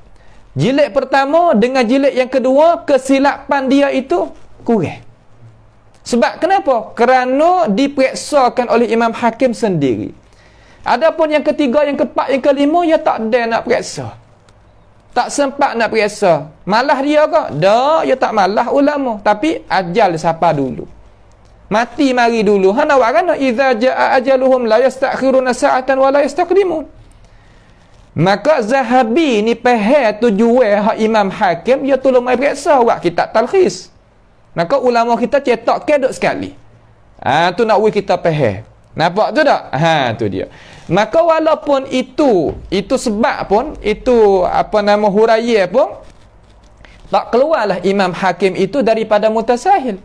jilid pertama dengan jilid yang kedua kesilapan dia itu kurang. Sebab kenapa? Kerana diperiksakan oleh Imam Hakim sendiri. Adapun yang ketiga, yang keempat, yang kelima, dia tak ada nak periksa. Tak sempat nak periksa. Malah dia ke? Dah, dia tak malah ulama. Tapi ajal siapa dulu. Mati mari dulu. Hana warana idza jaa ajaluhum la yastakhiruna sa'atan wa la yastaqdimun. Maka Zahabi ni faham tujuan hak Imam Hakim, dia tolong mai periksa buat kitab talkhis. Maka ulama kita cetak kedok sekali. Tu nak kita faham. Nampak tu tak? Tu dia. Maka walaupun itu sebab pun, itu huraiya pun, tak keluarlah Imam Hakim itu daripada mutasahil.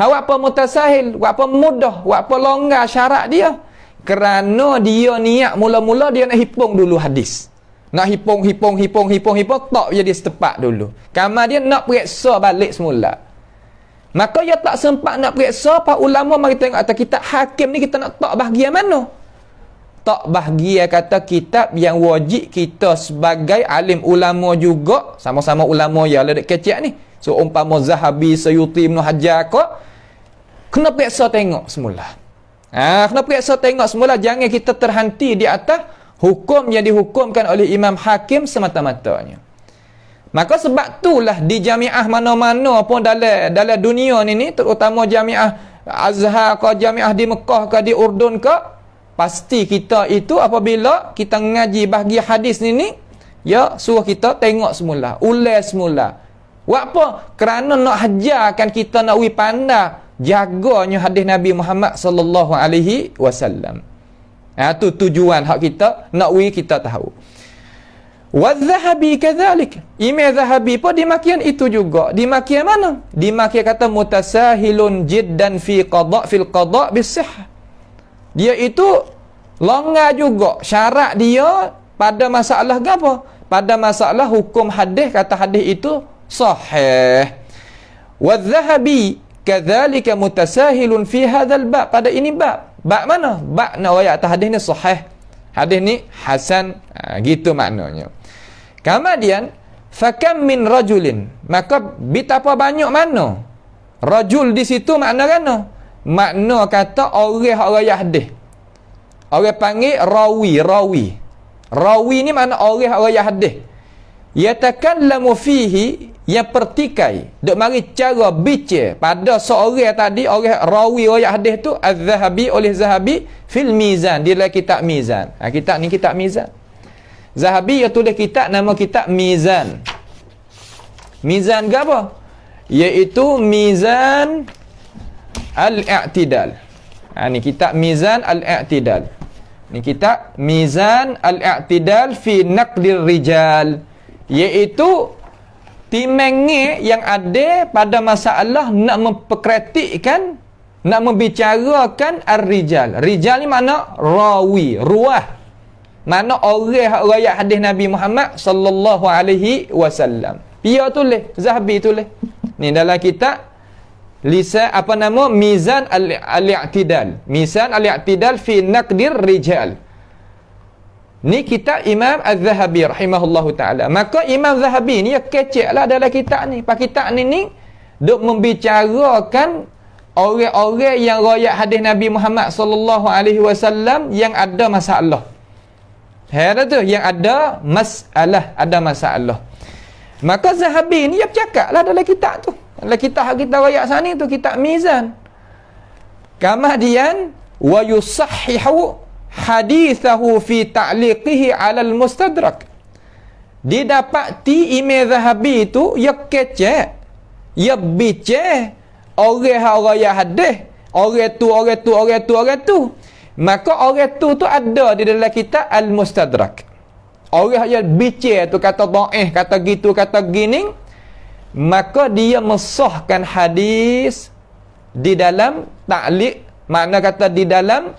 Awak apa mutasahil, apa mudah, apa longgar syarat dia. Kerana dia niat mula-mula dia nak hipung dulu hadis. Nak hipung, tak jadi setepat dulu. Kamar dia nak periksa balik semula. Maka dia tak sempat nak periksa, para ulama mari tengok atas kitab Hakim ni kita nak tak bahagian mana? Tak bahagian kata kitab yang wajib kita sebagai alim ulama juga, sama-sama ulama ya ledek kecil ni. So umpama Zahabi, Suyuti, Ibn Hajar kena periksa tengok semula. Kena periksa tengok semula, jangan kita terhenti di atas hukum yang dihukumkan oleh Imam Hakim semata-matanya. Maka sebab itulah di jamiah mana-mana pun dalam dunia ni, terutama jamiah Azhar ke, jamiah di Mekah ke, di Urdun ke, pasti kita itu apabila kita ngaji bahagian hadis ni, ya suruh kita tengok semula, ulas semula. Buat apa? Kerana nak hajarkan kita nak pandai jaganya hadis Nabi Muhammad sallallahu alaihi wasallam. Tu tujuan hak kita nak kita tahu. Wa-Zahabi kadzalik. Imam Zahabi pun dimakian itu juga. Dimakian mana? Dimakian kata mutasahilun jiddan fil qada' bis-sihhah. Dia itu longgar juga syarat dia pada masalah apa? Pada masalah hukum hadis, kata hadis itu sahih. Wa-Zahabi kadzalika mutasahilun fi hadzal bab. Pada ini bab. Bab mana? Bab nak riwayat hadis ni sahih. Hadis ni hasan. Gitu maknanya. Kemudian fakam min rajulin, maka betapa banyak mana rajul di situ makna kana? Makna kata orang hadis. Orang panggil rawi. Rawi ni makna orang hadis. Yatakallamu fihi, yang pertikai dok mari cara bicara pada seorang tadi, orang rawi hadis tu Az-Zahabi oleh Zahabi fil Mizan, di dalam kitab Mizan. Kitab ni kitab Mizan. Zahabi dia tulis kitab nama kitab Mizan. Mizan ke apa? Iaitu Mizan Al-I'tidal. Ni kitab Mizan Al-I'tidal. Ni kitab Mizan Al-I'tidal fi Naqdir Rijal. Iaitu timengnya yang ada pada masalah nak memperkritikkan, nak membicarakan Ar-Rijal. Rijal ni makna rawi, ruah. Mana orang riwayat hadis Nabi Muhammad sallallahu alaihi wasallam. Dia tulis, Zahabi tulis. Ni dalam kitab Mizan Al-I'tidal. Mizan Al-I'tidal fi Naqdir Rijal. Ni kitab Imam Az-Zahabi rahimahullahu taala. Maka Imam Zahabi ni keceklah dalam kitab ni. Pak kitab ni duk membicarakan orang-orang yang riwayat hadis Nabi Muhammad sallallahu alaihi wasallam yang ada masalah. Ada tu yang ada masalah. Maka Zahabi ni dia bercakaplah dalam kitab tu. Dalam kitab kita riwayat sana tu, kitab Mizan. Kemudian wa yusahhihu hadithahu fi ta'liqihi 'ala al-Mustadrak. Didapati Imam Zahabi tu ia kecek, ia bicara orang riwayat hadis orang tu. Maka orang tu ada di dalam kitab Al-Mustadrak. Orang yang bicara tu kata dhaif, kata gitu, kata gini, maka dia mensahkan hadis di dalam ta'liq, makna kata di dalam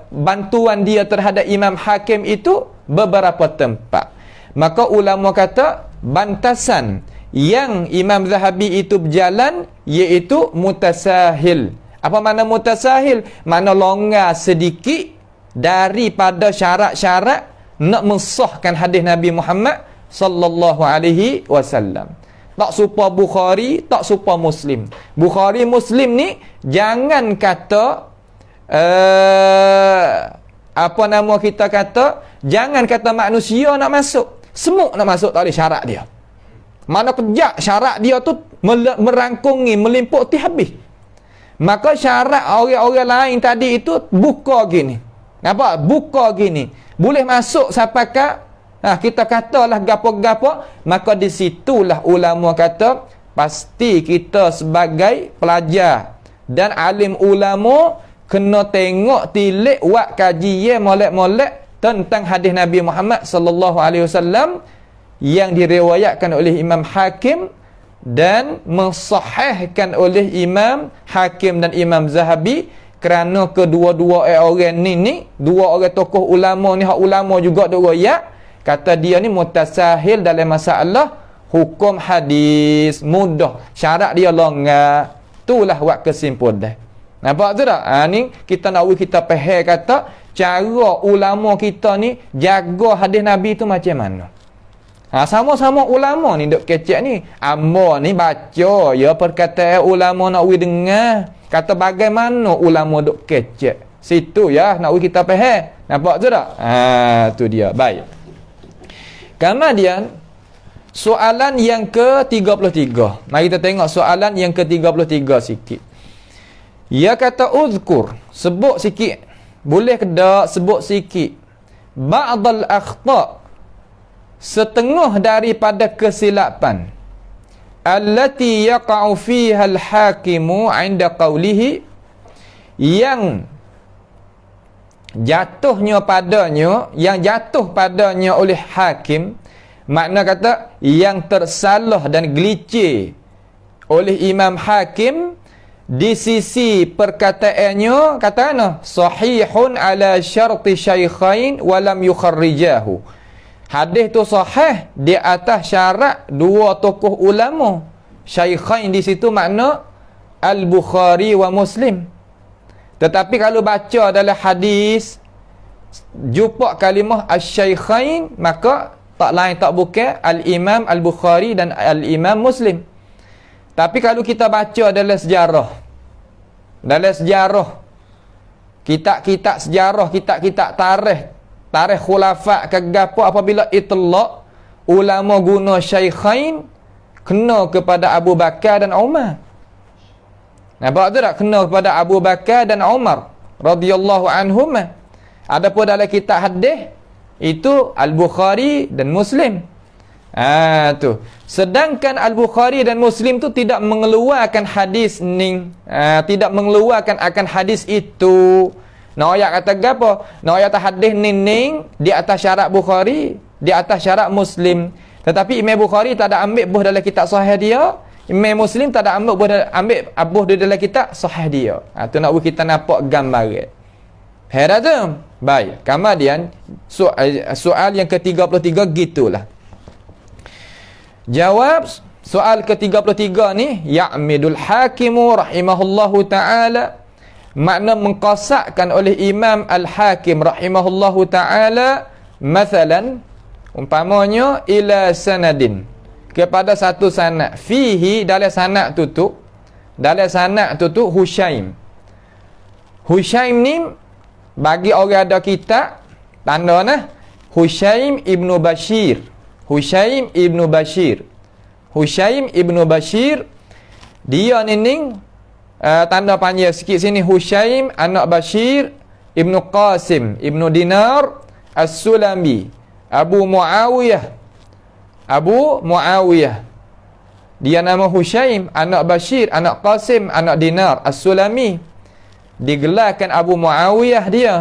bantuan dia terhadap Imam Hakim itu beberapa tempat. Maka ulama kata bantasan yang Imam Zahabi itu berjalan iaitu mutasahil. Apa makna mutasahil? Makna longgar sedikit daripada syarat-syarat nak mensahkan hadis Nabi Muhammad sallallahu alaihi wasallam. Tak serupa Bukhari, tak serupa Muslim. Bukhari Muslim ni jangan kata apa nama kita kata, jangan kata manusia nak masuk. Semut nak masuk tak boleh, syarat dia. Mana kejap syarat dia tu merangkungi, melimputi habis. Maka syarat orang-orang lain tadi itu buka gini. Nampak? Buka gini. Boleh masuk sampai ke kita katalah gapo-gapo, maka di situlah ulama kata pasti kita sebagai pelajar dan alim ulama kena tengok tilik buat kajian molek-molek tentang hadis Nabi Muhammad sallallahu alaihi wasallam yang diriwayatkan oleh Imam Hakim dan mensahihkan oleh Imam Hakim dan Imam Zahabi, kerana kedua-dua orang ni dua orang tokoh ulama ni, hak ulama juga duk royak, kata dia ni mutasahil dalam masalah hukum hadis, mudah, syarat dia longgar. Itulah buat kesimpulan. Nampak tu tak? Ni kita nak kita faham kata cara ulama kita ni jaga hadis Nabi tu macam mana. Sama-sama ulama ni duk kecek ni. Amba ni baca ya perkataan ulama nak dengar. Kata bagaimana ulama duk kecek. Situ ya nak kita faham. Nampak tu tak? Tu dia. Baik. Kemudian soalan yang ke-33. Mari kita tengok soalan yang ke-33 sikit. Ia kata uzkur, sebut sikit. Boleh ke tak sebut sikit? Ba'dal akhta', setengah daripada kesilapan, allati yaqa'u fiha al-hakimu 'inda qawlihi, yang jatuh padanya oleh hakim, makna kata yang tersalah dan gelicir oleh Imam Hakim di sisi perkataannya, kata ana sahihun ala syarti syaikhain wa lam yukharrijahu. Hadis tu sahih di atas syarat dua tokoh ulama. Syaikhain di situ makna Al-Bukhari wa Muslim. Tetapi kalau baca dalam hadis jumpa kalimah Asy-Syaikhain, maka tak lain tak bukan Al-Imam Al-Bukhari dan Al-Imam Muslim. Tapi kalau kita baca dalam sejarah, kitab-kitab sejarah, kitab-kitab tarikh khulafa ke gapo, apabila itlaq ulama guna syaikhain, kena kepada Abu Bakar dan Umar. Nampak tu tak? Kena kepada Abu Bakar dan Umar radhiyallahu anhum. Adapun dalam kitab hadis itu Al-Bukhari dan Muslim. Tu. Sedangkan Al-Bukhari dan Muslim tu tidak mengeluarkan hadis ni, tidak mengeluarkan akan hadis itu. Nak ayat kata gapo? Nak ayat hadis ni di atas syarat Bukhari, di atas syarat Muslim. Tetapi Imam Bukhari tak ada ambil buah dalam kitab sahih dia, Imam Muslim tak ada ambil buah dalam kitab sahih dia. Tu nak kita nampak gambar. Heran tu? Baik. Kemudian soal yang ke-33 gitulah. Jawab soal ke-33 ni, ya'midul hakimu rahimahullahu ta'ala, makna mengqasakkan oleh Imam Al-Hakim rahimahullahu ta'ala, mathalan, umpamanya ila sanadin, kepada satu sanad, fihi, dalam sanad tu Hushaim. Hushaim ni bagi orang ada kitab tanda nah, Hushaim ibnu Bashir. Hushaim ibnu Bashir, dia ni tanda panjang sikit sini, Hushaim anak Bashir ibnu Qasim ibnu Dinar As-Sulami Abu Muawiyah. Dia nama Hushaim, anak Bashir, anak Qasim, anak Dinar As-Sulami. Digelarkan Abu Muawiyah dia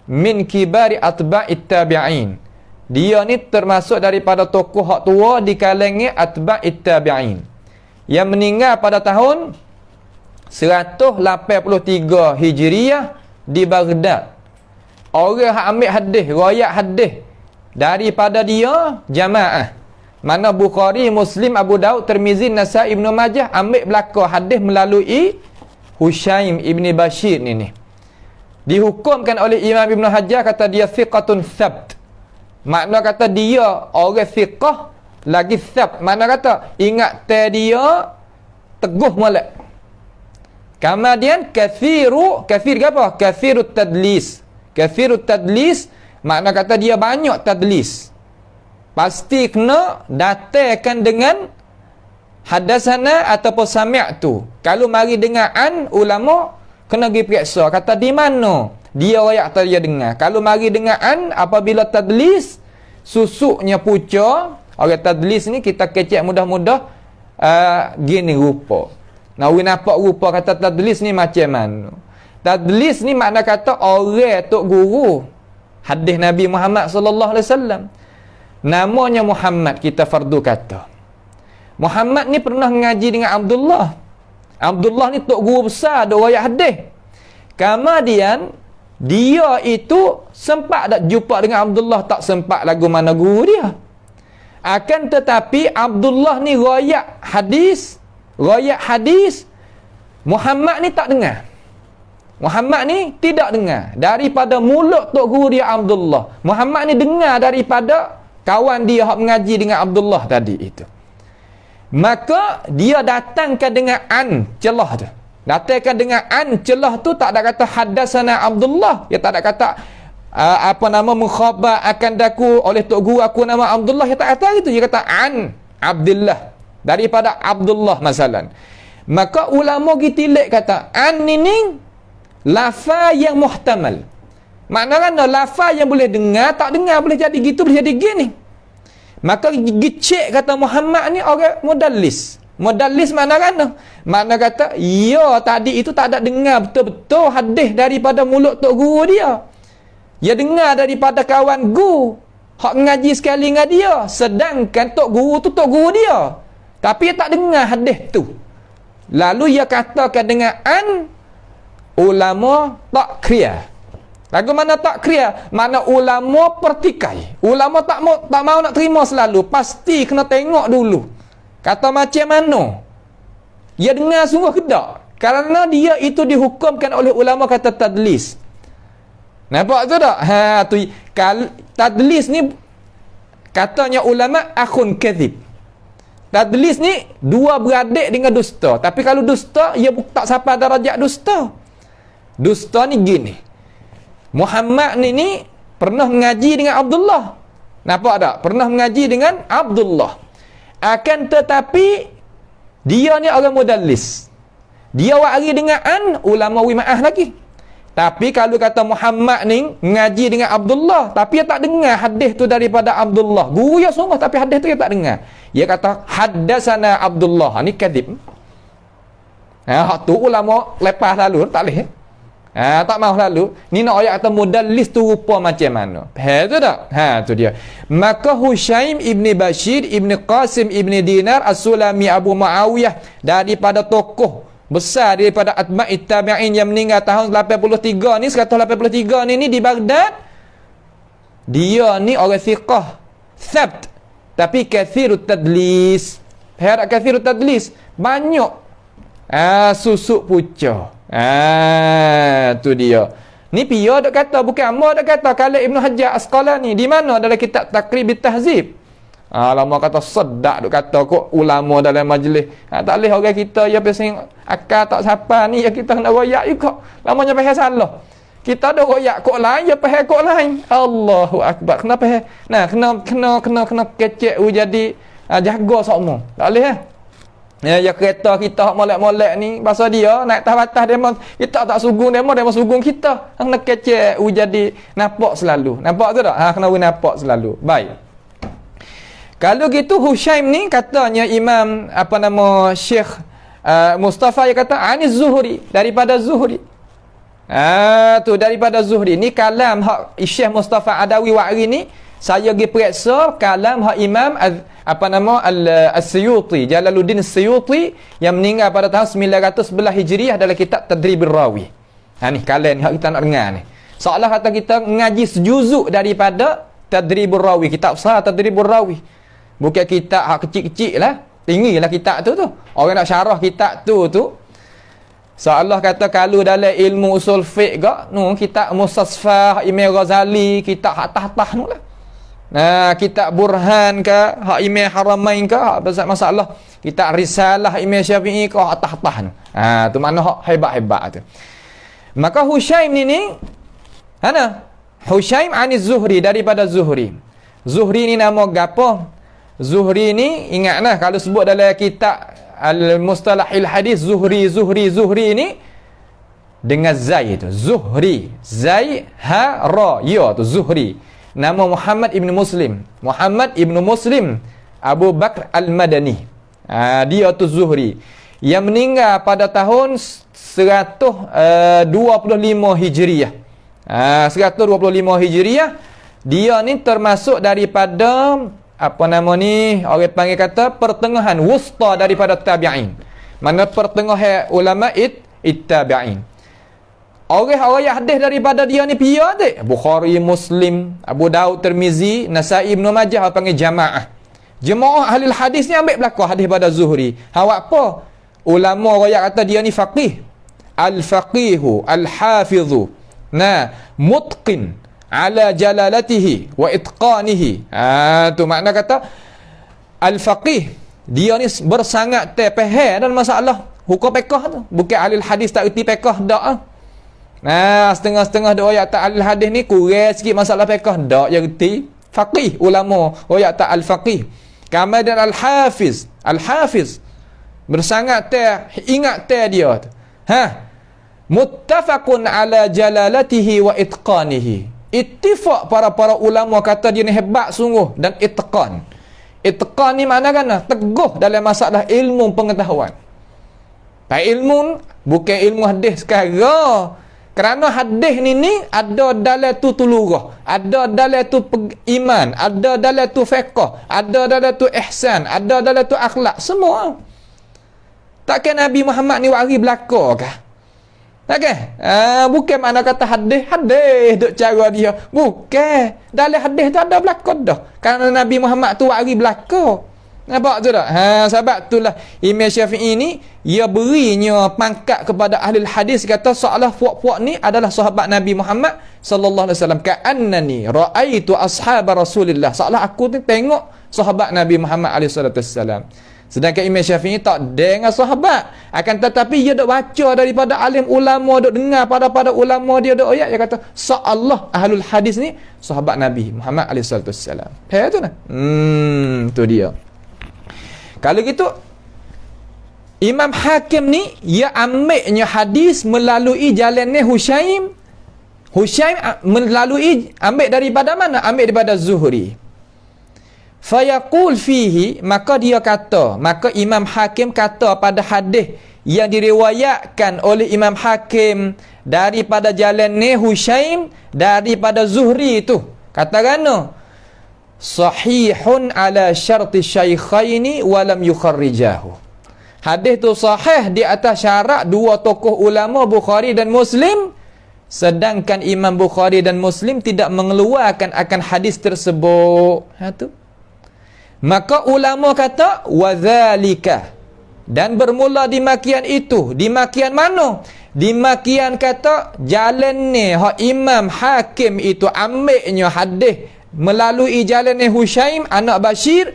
min kibari atba'it tabi'in. Dia ni termasuk daripada tokoh hak tua di kalangan atba'it tabi'in, yang meninggal pada tahun 183 Hijriah di Baghdad. Orang yang ambil hadis, riwayat hadis daripada dia jamaah. Mana Bukhari, Muslim, Abu Daud, Tirmizi, Nasai, Ibnu Majah ambil belakang hadis melalui Hushaim ibni Bashir ni. Dihukumkan oleh Imam Ibn Hajar, kata dia thiqatun thabt. Makna kata dia orang thiqah lagi thabt. Makna kata ingat dia teguh molek. Kemudian kafir apa? Kathirut tadlis. Kathirut tadlis makna kata dia banyak tadlis. Pasti kena datangkan dengan hadasana ataupun sami'tu. Kalau mari dengan an, ulama kena pergi periksa. Kata di mana dia royak atau dia dengar. Kalau mari dengan an, apabila tadlis, susuknya puca. Orang tadlis ni kita kecek mudah-mudah gini rupa. Nah, we nampak rupa kata tadlis ni macam mana. Tadlis ni makna kata orang tok guru hadis Nabi Muhammad sallallahu alaihi wasallam. Namanya Muhammad, kita fardu kata. Muhammad ni pernah mengaji dengan Abdullah. Abdullah ni tok guru besar ada riwayat hadis. Kemudian dia itu sempat tak jumpa dengan Abdullah, tak sempat lagu mana guru dia. Akan tetapi Abdullah ni riwayat hadis Muhammad ni tak dengar. Muhammad ni tidak dengar daripada mulut tok guru dia Abdullah. Muhammad ni dengar daripada kawan dia yang mengaji dengan Abdullah tadi itu. Maka dia datangkan dengan an celah tu. Datangkan dengan an celah tu, tak ada kata hadasana Abdullah. Dia tak ada kata mukhabar akan daku oleh tok guru aku nama Abdullah. Dia tak kata gitu. Dia kata an Abdullah, daripada Abdullah masalan. Maka ulama gitilik kata an ini lafaz yang muhtamal. Maknanya lafaz yang boleh dengar, tak dengar, boleh jadi gitu, boleh jadi gini. Maka gicek kata Muhammad ni orang mudallis. Mudallis makna kata ya tadi itu tak ada dengar betul-betul hadis daripada mulut tok guru dia. Dia dengar daripada kawan guru hak ngaji sekali dengan dia, sedangkan tok guru tu tok guru dia, tapi dia tak dengar hadis tu. Lalu ia katakan dengan an, ulama tak clear. Lagu mana tak clear? Mana ulama pertikai. Ulama tak mau nak terima selalu. Pasti kena tengok dulu. Kata macam mana? Dia dengar sungguh ke tak? Kerana dia itu dihukumkan oleh ulama kata tadlis. Nampak tu tak? Tadlis ni katanya ulama akhun kadhib. Tadlis ni dua beradik dengan dusta. Tapi kalau dusta, ia tak sampai darajat dusta. Dusta ni gini. Muhammad ni pernah mengaji dengan Abdullah. Nampak tak? Pernah mengaji dengan Abdullah. Akan tetapi dia ni orang mudallis. Dia wari dengan an, ulama wimaah lagi. Tapi kalau kata Muhammad ni mengaji dengan Abdullah, tapi dia tak dengar hadis tu daripada Abdullah. Guru dia sungguh, tapi hadis tu dia tak dengar. Dia kata haddasana Abdullah. Ni kadhib. Hak tu ulama lepas lalu tak boleh. Tak mau lalu. Ni nak ayat kata mudallis tu rupa macam mana. Faham tu tak? Tu dia. Maka Hushaim ibni Bashir ibni Qasim ibni Dinar As-Sulami Abu Muawiyah, daripada tokoh besar daripada atba'it tabi'in yang meninggal tahun 83 ni, 183 ni di Baghdad. Dia ni orang thiqah thabt, tapi kathirut tadlis. Faham tak kathirut tadlis? Banyak susuk pucah. Tu dia. Ni Pia dak kata, bukan Amma dak kata. Kalau Ibnu Hajar Asqalani di mana dalam kitab Taqrib Tahzib. Lama kata sedak duk kata kok ulama dalam majlis. Tak leh orang kita ya pasal akal tak siapa ni ya kita kena royak juga. Lamanya faham salah. Kita ada royak kok lain ya faham kok lain. Allahu akbar. Kenapa kena kecek jadi jaga sokmo. Tak leh ya kereta kita hak molek-molek ni pasal dia naik atas demo, kita tak sugung demo sugung kita. Kena kecek jadi nampak selalu. Nampak tu tak? Kena nampak selalu. Baik. Kalau gitu Hushaim ni katanya Imam Syekh Mustafa dia kata Aniz Zuhri, daripada Zuhri. Tu daripada Zuhri. Ni kalam hak Syekh Mustafa Adawi Wa'ri ni saya pergi periksa kalam hak Imam As-Suyuti, Jalaluddin As-Suyuti yang meninggal pada tahun 911 Hijriah dalam kitab Tadribur Rawi. Ni kalam hak kita nak dengar ni. Seolah kata kita ngaji sejuzuk daripada Tadribur Rawi, kitab sah Tadribur Rawi. Bukan kitab hak kecil-kecil lah. Tinggilah kitab tu. Orang nak syarah kitab tu. Seolah kata kalau dalam ilmu usul fiqh gak, kitab Mustasfah Imam Ghazali, kitab hatah-hatah nu lah. Kitab Burhan ke, hak Imam Haramain ke, hak masalah kitab Risalah Imam Syafi'i ke, hatah-hatah nu. Tu makna hak hebat-hebat tu. Maka Hushaim ni Hushaim Aniz Zuhri, daripada Zuhri. Zuhri ni nama gapo? Zuhri ni ingatlah kalau sebut dalam kitab Al-Mustalahil Hadis Zuhri ni dengan zai tu. Zuhri, zai ha ra ya tu Zuhri. Nama Muhammad ibn Muslim. Muhammad ibn Muslim Abu Bakr Al-Madani. Dia tu Zuhri yang meninggal pada tahun 125 Hijriah. 125 Hijriah. Dia ni termasuk daripada orang panggil kata pertengahan wusta daripada tabi'in. Mana pertengahan ulama tabi'in. Orang-orang yang hadis daripada dia ni pia dek. Bukhari, Muslim, Abu Daud, Tirmizi, Nasai, Ibn Majah, apa panggil jamaah. Jemaah ahli hadis ni ambil belakang hadis pada Zuhri. Awak apa? Ulama orang yang kata dia ni faqih. Al-faqihu, al-hafizu. Mutqin ala jalalatihi wa itqanihi. Tu makna kata al-faqih, dia ni bersangat faham dan masalah hukum fiqh tu. Bukan ahli hadis tak erti fiqh dak. Setengah-setengah doa yang tak ahli hadis ni kurang sikit masalah fiqh dak yang erti faqih ulama yang tak al-faqih. Kemudian al-hafiz, al-hafiz bersangat ingat dia tu. Muttafaqun ala jalalatihi wa itqanihi. Ittifaq para ulama kata dia ni hebat sungguh dan itqan. Itqan ni makna kan teguh dalam masalah ilmu pengetahuan. Ilmu bukan ilmu hadis sekarang. Kerana hadis ni ada dalam tu tulurah, ada dalam tu iman, ada dalam tu fiqh, ada dalam tu ihsan, ada dalam tu akhlak, semua. Takkan Nabi Muhammad ni wari belaka kah? Takkan? Bukan makna kata hadis duk cara dia. Bukan. Dalam hadis tu ada belaka dah. Kerana Nabi Muhammad tu wari belaka. Nampak tu tak? Sebab itulah Imam Syafi'i ni ia berinya pangkat kepada ahli hadis, kata seolah puak-puak ni adalah sahabat Nabi Muhammad sallallahu alaihi wasallam. Ka'annani ra'aitu ashab Rasulillah. Seolah aku ni tengok sahabat Nabi Muhammad alaihi wasallam. Sedangkan Imam Syafi'i tak dengan sahabat, akan tetapi dia dok baca daripada alim ulama, dok dengar pada ulama dia dok ayat, dia kata seolah ahlul hadis ni sahabat Nabi Muhammad alaihi wasallam. Tu nah. Tu dia. Kalau gitu Imam Hakim ni ia ambilnya hadis melalui jalannya Hushaim. Hushaim melalui ambil daripada mana? Ambil daripada Zuhri. Fayaqul fihi, maka dia kata, maka Imam Hakim kata pada hadis yang diriwayatkan oleh Imam Hakim daripada jalannya Hushaim daripada Zuhri itu, kata gano sahihun ala syarti syaikhaini walam yukharrijahu. Hadis tu sahih di atas syarat dua tokoh ulama Bukhari dan Muslim, sedangkan Imam Bukhari dan Muslim tidak mengeluarkan akan hadis tersebut. Tu. Maka ulama kata wadzalika, dan bermula di makian itu. Di makian mana? Di makian kata jalan ni hak Imam Hakim itu ambilnya hadis melalui jalannya Hushaim anak Bashir.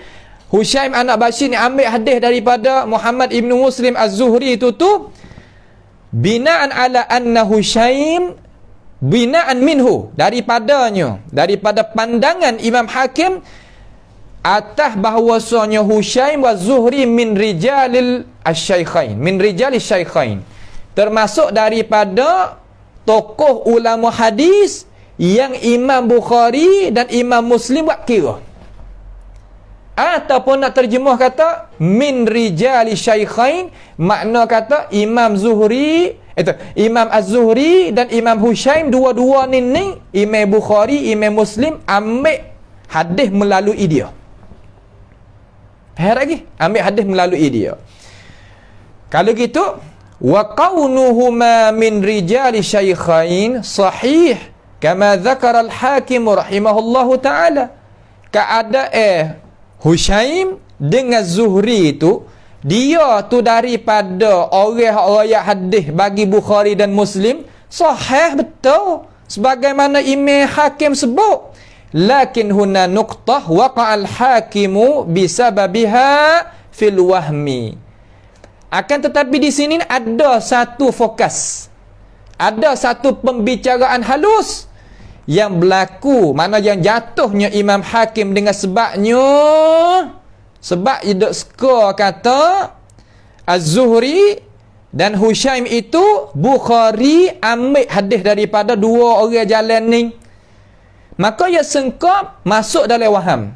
Hushaim anak Bashir ni ambil hadis daripada Muhammad ibn Muslim Az-Zuhri itu tu binaan ala anna Hushaim, binaan minhu, daripadanya, daripada pandangan Imam Hakim atas bahawasanya Hushaim wa Zuhri min rijalil asy-syaikhain, min rijalis syaikhain, termasuk daripada tokoh ulama hadis yang Imam Bukhari dan Imam Muslim buat kira. Ataupun nak terjemah kata min rijali syaikhain, makna kata Imam Zuhri, Imam Az-Zuhri dan Imam Hushaim, dua-dua ni Imam Bukhari, Imam Muslim ambil hadis melalui dia. Faham lagi? Ambil hadis melalui dia. Kalau gitu, wa qawnuhuma min rijali syaikhain sahih kama dzakara al-Hakim rahimahullahu taala. Keadaan Hushaim dengan Zuhri itu, dia tu daripada orang-orang hadis bagi Bukhari dan Muslim sahih betul sebagaimana Imam Hakim sebut. Lakin huna nuqtah waqa'al hakimu bisababiha fil wahmi. Akan tetapi di sini ada satu fokus, ada satu pembicaraan halus yang berlaku, mana yang jatuhnya Imam Hakim dengan sebab dia skor kata Az-Zuhri dan Hushaim itu Bukhari ambil hadis daripada dua orang jalan ni, maka ia sengkap masuk dalam waham.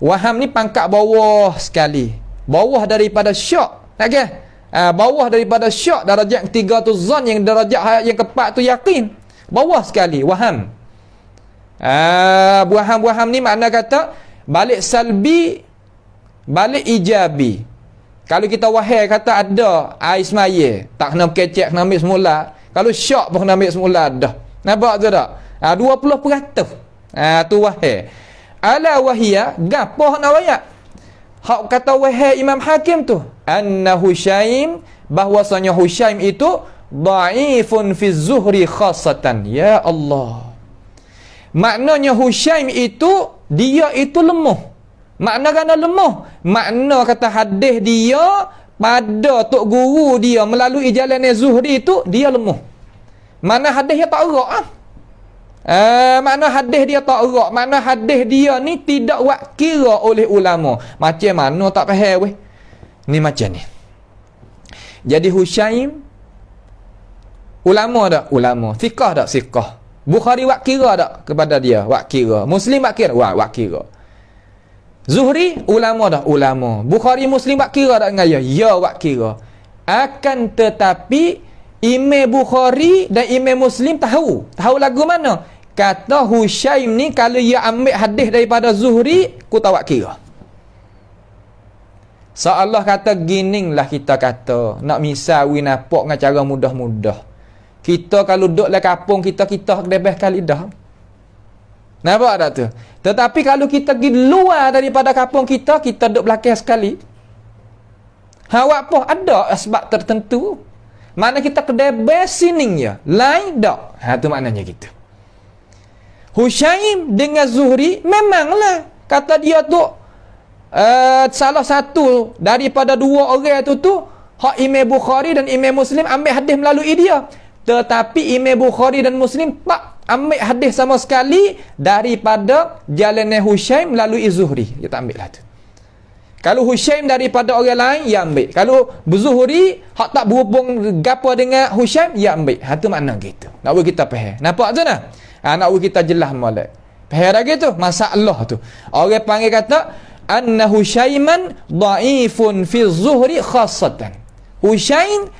Waham ni pangkat bawah sekali, bawah daripada syak, okey, bawah daripada syak. Darjat ketiga tu zon, yang darjat yang keempat tu yakin, bawah sekali waham. Waham ni makna kata balik salbi, balik ijabi. Kalau kita wahai kata ada air semaya, tak kena kecek, kena ambil semula. Kalau syak pun kena ambil semula dah. Nampak tu tak? 20%. Tu wahai. Ala wahia, gapoh nak wayak? Hak kata wahai Imam Hakim tu, anna Hushaim, bahwasanya Hushaim itu dhaifun fi Zuhri khassatan. Ya Allah. Maknanya Hushaim itu, dia itu lemah. Makna kena lemah, makna kata hadis dia pada tok guru dia melalui jalan Zuhri itu, dia lemah. Mana hadis dia tak erak makna hadis dia tak erak, makna hadis dia ni tidak wakira oleh ulama. Macam mana tak faham weh? Ni macam ni. Jadi Hushaim ulama tak? Ulama. Fiqah tak? Fiqah. Bukhari wakira tak kepada dia? Wakira. Muslim wakira? Wakira. Zuhri ulama dah, ulama. Bukhari Muslim wak kira tak dengan dia? Ya, wak kira. Akan tetapi Imam Bukhari dan Imam Muslim tahu lagu mana? Kata Hushaim ni kalau ia ambil hadis daripada Zuhri, ku tak wak kira. Seolah kata gininglah kita kata, nak misawi nampak dengan cara mudah-mudah. Kita kalau duduk dalam kampung kita debeh kali dah. Nampak tak tu? Tetapi kalau kita pergi luar daripada kampung kita duduk belakang sekali. Awak pun ada sebab tertentu. Mana kita kedai besining ya. Lain tak? Tu maknanya gitu. Hushaim dengan Zuhri memanglah kata dia tu salah satu daripada dua orang tu hak Imam Bukhari dan Imam Muslim ambil hadis melalui dia. Tetapi Imam Bukhari dan Muslim tak ambil hadis sama sekali daripada jalan Hushaim melalui Zuhri. Dia tak ambil lah tu. Kalau Hushaim daripada orang lain, dia ambil. Kalau Zuhri hak tak berhubung gapo dengan Hushaim, dia ambil. Tu makna gitu. Nak buat kita faham. Nampak tu nah? Nak buat kita jelas molek. Faham dah gitu? Masalah tu. Orang panggil kata anna Hushaiman dhaifun fi Zuhri khassatan. Hushaim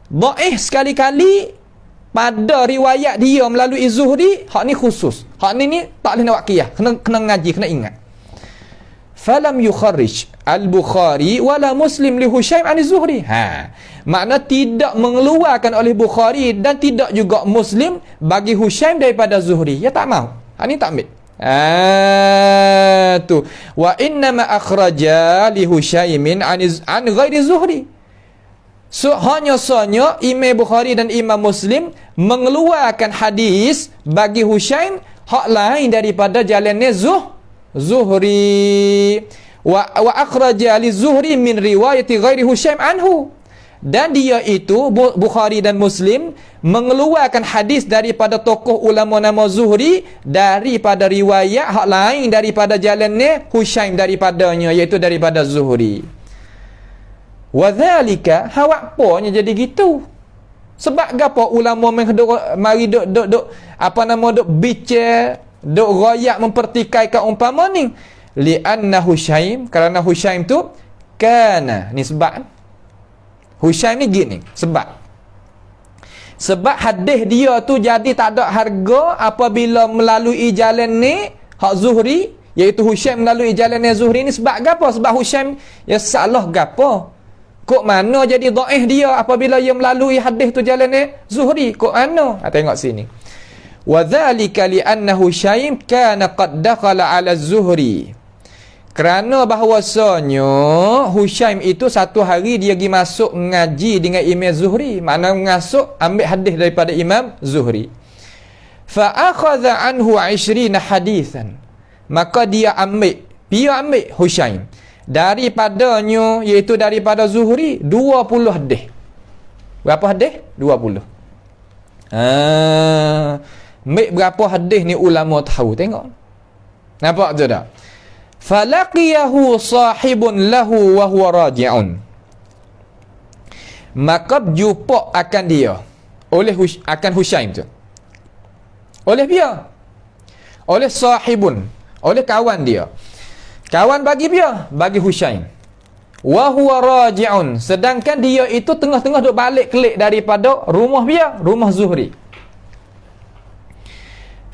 dhaif sekali-kali pada riwayat dia melalui Zuhri, hak ni khusus. Hak ni tak boleh nak wakiyah. Kena ngaji, kena ingat. Falam yukharrij al-Bukhari wala Muslim li Hushaim an Zuhri. Makna tidak mengeluarkan oleh Bukhari dan tidak juga Muslim bagi Hushaim daripada Zuhri. Ya tak mau. Hak ni tak ambil. Tu. Wa innama akhraja li Hushaimin an ghairi Zuhri. So, hanya Imam Bukhari dan Imam Muslim mengeluarkan hadis bagi Hushaim hak lain daripada jalannya Zuhri. Wa akhraja li Zuhri min riwayati ghairi Hushaim anhu. Dan dia itu Bukhari dan Muslim mengeluarkan hadis daripada tokoh ulama nama Zuhri daripada riwayat hak lain daripada jalannya Hushaim daripadanya, iaitu daripada Zuhri. Wadzalika hawak ponya jadi gitu. Sebab gapo ulama mari duk bicara, duk royak mempertikaikan umpama ni. li'anna Hushaim, kerana Hushaim tu kana, ni sebab Hushaim ni gini sebab hadis dia tu jadi tak ada harga apabila melalui jalan ni hak Zuhri, iaitu Hushaim melalui jalan ni Zuhri ni. Sebab gapo? Sebab Hushaim ya salah gapo? Kok mana jadi dhaif dia apabila ia melalui hadis tu jalan ni Zuhri? Kok mana? Tengok sini. Wa dzalika li anna Hushaim kana qad dakhala ala Zuhri. Kerana bahawasanya Hushaim itu satu hari dia pergi masuk ngaji dengan Imam Zuhri. Makna masuk ambil hadis daripada Imam Zuhri. Fa akhadha anhu 20 hadisan. Maka dia ambil Hushaim daripadanya, iaitu daripada Zuhri 20 hadis. Berapa hadis? 20. Ambil berapa hadis ni ulama tahu, tengok. Nampak tu tak? Falaqiyahu sahibun lahu wa huwa raji'un. Maka jumpa akan dia akan Hushaim tu. Oleh dia, oleh sahibun, oleh kawan dia. Kawan bagi dia, bagi Hushaim. Wa huwa raji'un, sedangkan dia itu tengah-tengah duk balik kelik daripada rumah dia, rumah Zuhri.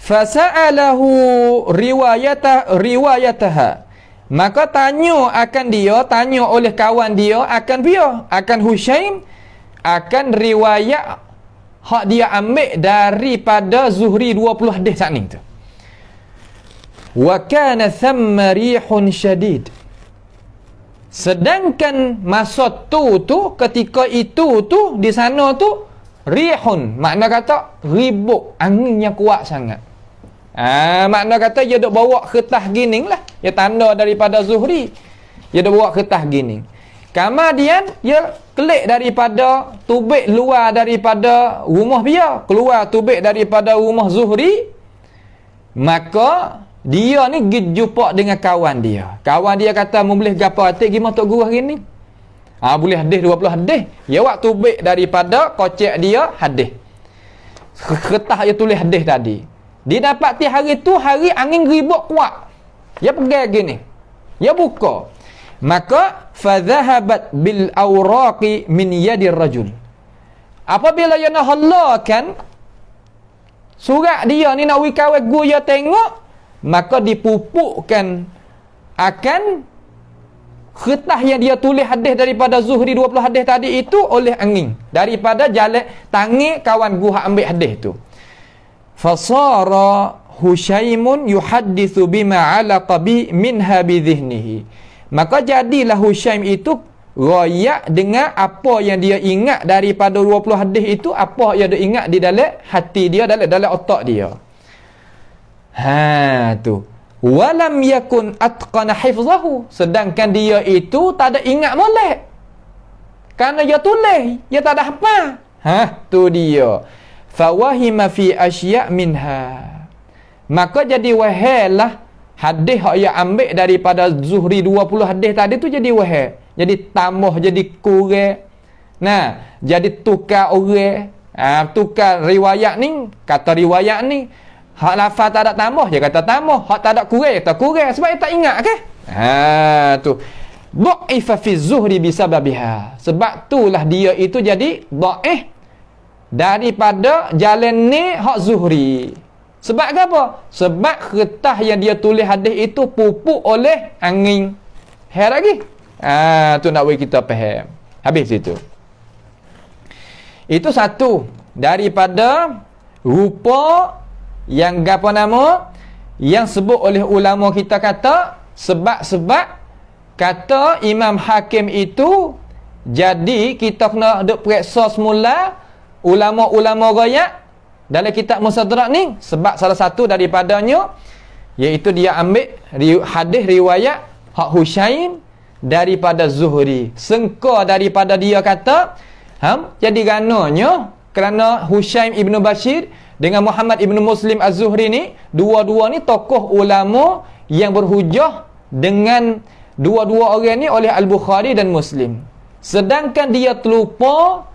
Fasa'alahu riwayataha. Maka tanya oleh kawan dia akan Hushaim, akan riwayat hak dia ambil daripada Zuhri 20 hadis saat ni tu. Wa kana thamma rihun syadid. Sedangkan masa tu ketika itu tu di sana tu rihun, makna kata ribut, angin yang kuat sangat. Makna kata dia duk bawa kertas gining lah. Dia tanda daripada Zuhri, dia duk bawa kertas gining. Kemudian dia kelik daripada tubik luar daripada rumah dia, keluar tubik daripada rumah Zuhri. Maka dia ni pergi jumpa dengan kawan dia. Kawan dia kata, "Mu boleh gapo atik gimana tok guru hari ni?" Boleh hadis 20 hadis. Ya wak tubik daripada kocek dia hadis. Kertas dia tulis hadis tadi. Dia dapat hari tu hari angin ribut kuat. Dia pegang gini. Dia buka. Maka fadhahabat bil awraqi min yadir rajul. Apabila dia nak halakan surat dia ni nak wikawan guru dia tengok, maka dipupukkan akan kertas yang dia tulis hadis daripada Zuhri 20 hadis tadi itu oleh angin daripada jalan tangi kawan guru ambil hadis tu. Fasara Hushaimun yuhaddithu bima alaqa bi minha bi dhihnihi. Maka jadilah Hushaim itu royak dengan apa yang dia ingat daripada 20 hadis itu, apa yang dia ingat di dalam hati dia, dalam otak dia. Tu. Walam yakun atqana hifzahu, sedangkan dia itu tak ada ingat molek. Kerana dia tulis, dia tak ada hafal. Tu dia. Fawahima fi asya' minha. Maka jadi wahelah hadis hak ia ambil daripada Zuhri 20 hadis tadi tu jadi wahel. Jadi tambah, jadi kurang. Jadi tukar orang. Tukar riwayat ni, kata riwayat ni. Hak lafaz tak ada tambah, dia kata tambah. Hak tak ada kurang, kata kurang. Sebab dia tak ingat ke? Tu. Dha'ifa fi Zuhri bisababiha. Sebab itulah dia itu jadi dhaif daripada jalan ni hak Zuhri. Sebab apa? Sebab kertas yang dia tulis hadis itu pupuk oleh angin. Heran lagi? Tu nak bagi kita faham. Habis itu. Itu satu daripada rupa yang apa nama yang sebut oleh ulama kita kata sebab-sebab kata Imam Hakim itu. Jadi kita kena duk periksa semula ulama-ulama royak dalam kitab Mustadrak ni, sebab salah satu daripadanya iaitu dia ambil hadis riwayat hak Hushaim daripada Zuhri. Sengka daripada dia kata jadi gananya kerana Hushaim Ibn Bashir dengan Muhammad Ibn Muslim Az-Zuhri ni, dua-dua ni tokoh ulama yang berhujah dengan dua-dua orang ni oleh Al-Bukhari dan Muslim. Sedangkan dia terlupa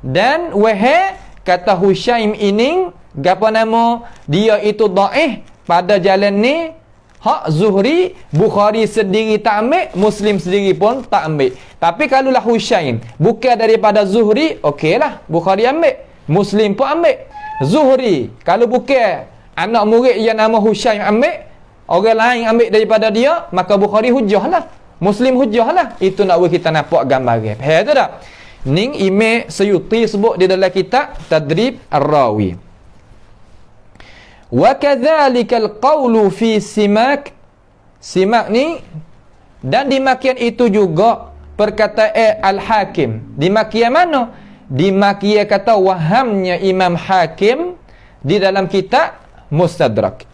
dan kata Hushaim ini apa nama dia itu dhaif pada jalan ni hak Zuhri, Bukhari sendiri tak ambil, Muslim sendiri pun tak ambil. Tapi kalau lah Hushaim bukan daripada Zuhri, okeylah, Bukhari ambil, Muslim pun ambil. Zuhri kalau bukan anak murid yang nama Hushaim ambil, orang lain ambil daripada dia, maka Bukhari hujah lah, Muslim hujah lah. Itu nak kita nampak gambar. Faham tu tak? Ning Imam Suyuti sebut di dalam kitab Tadrib Ar-Rawi. Wa kadzalikal qawlu fi simak. Simak ni, dan di makian itu juga perkataan Al-Hakim. Di makian mana? Di makian kata wahamnya Imam Hakim di dalam kitab Mustadrak.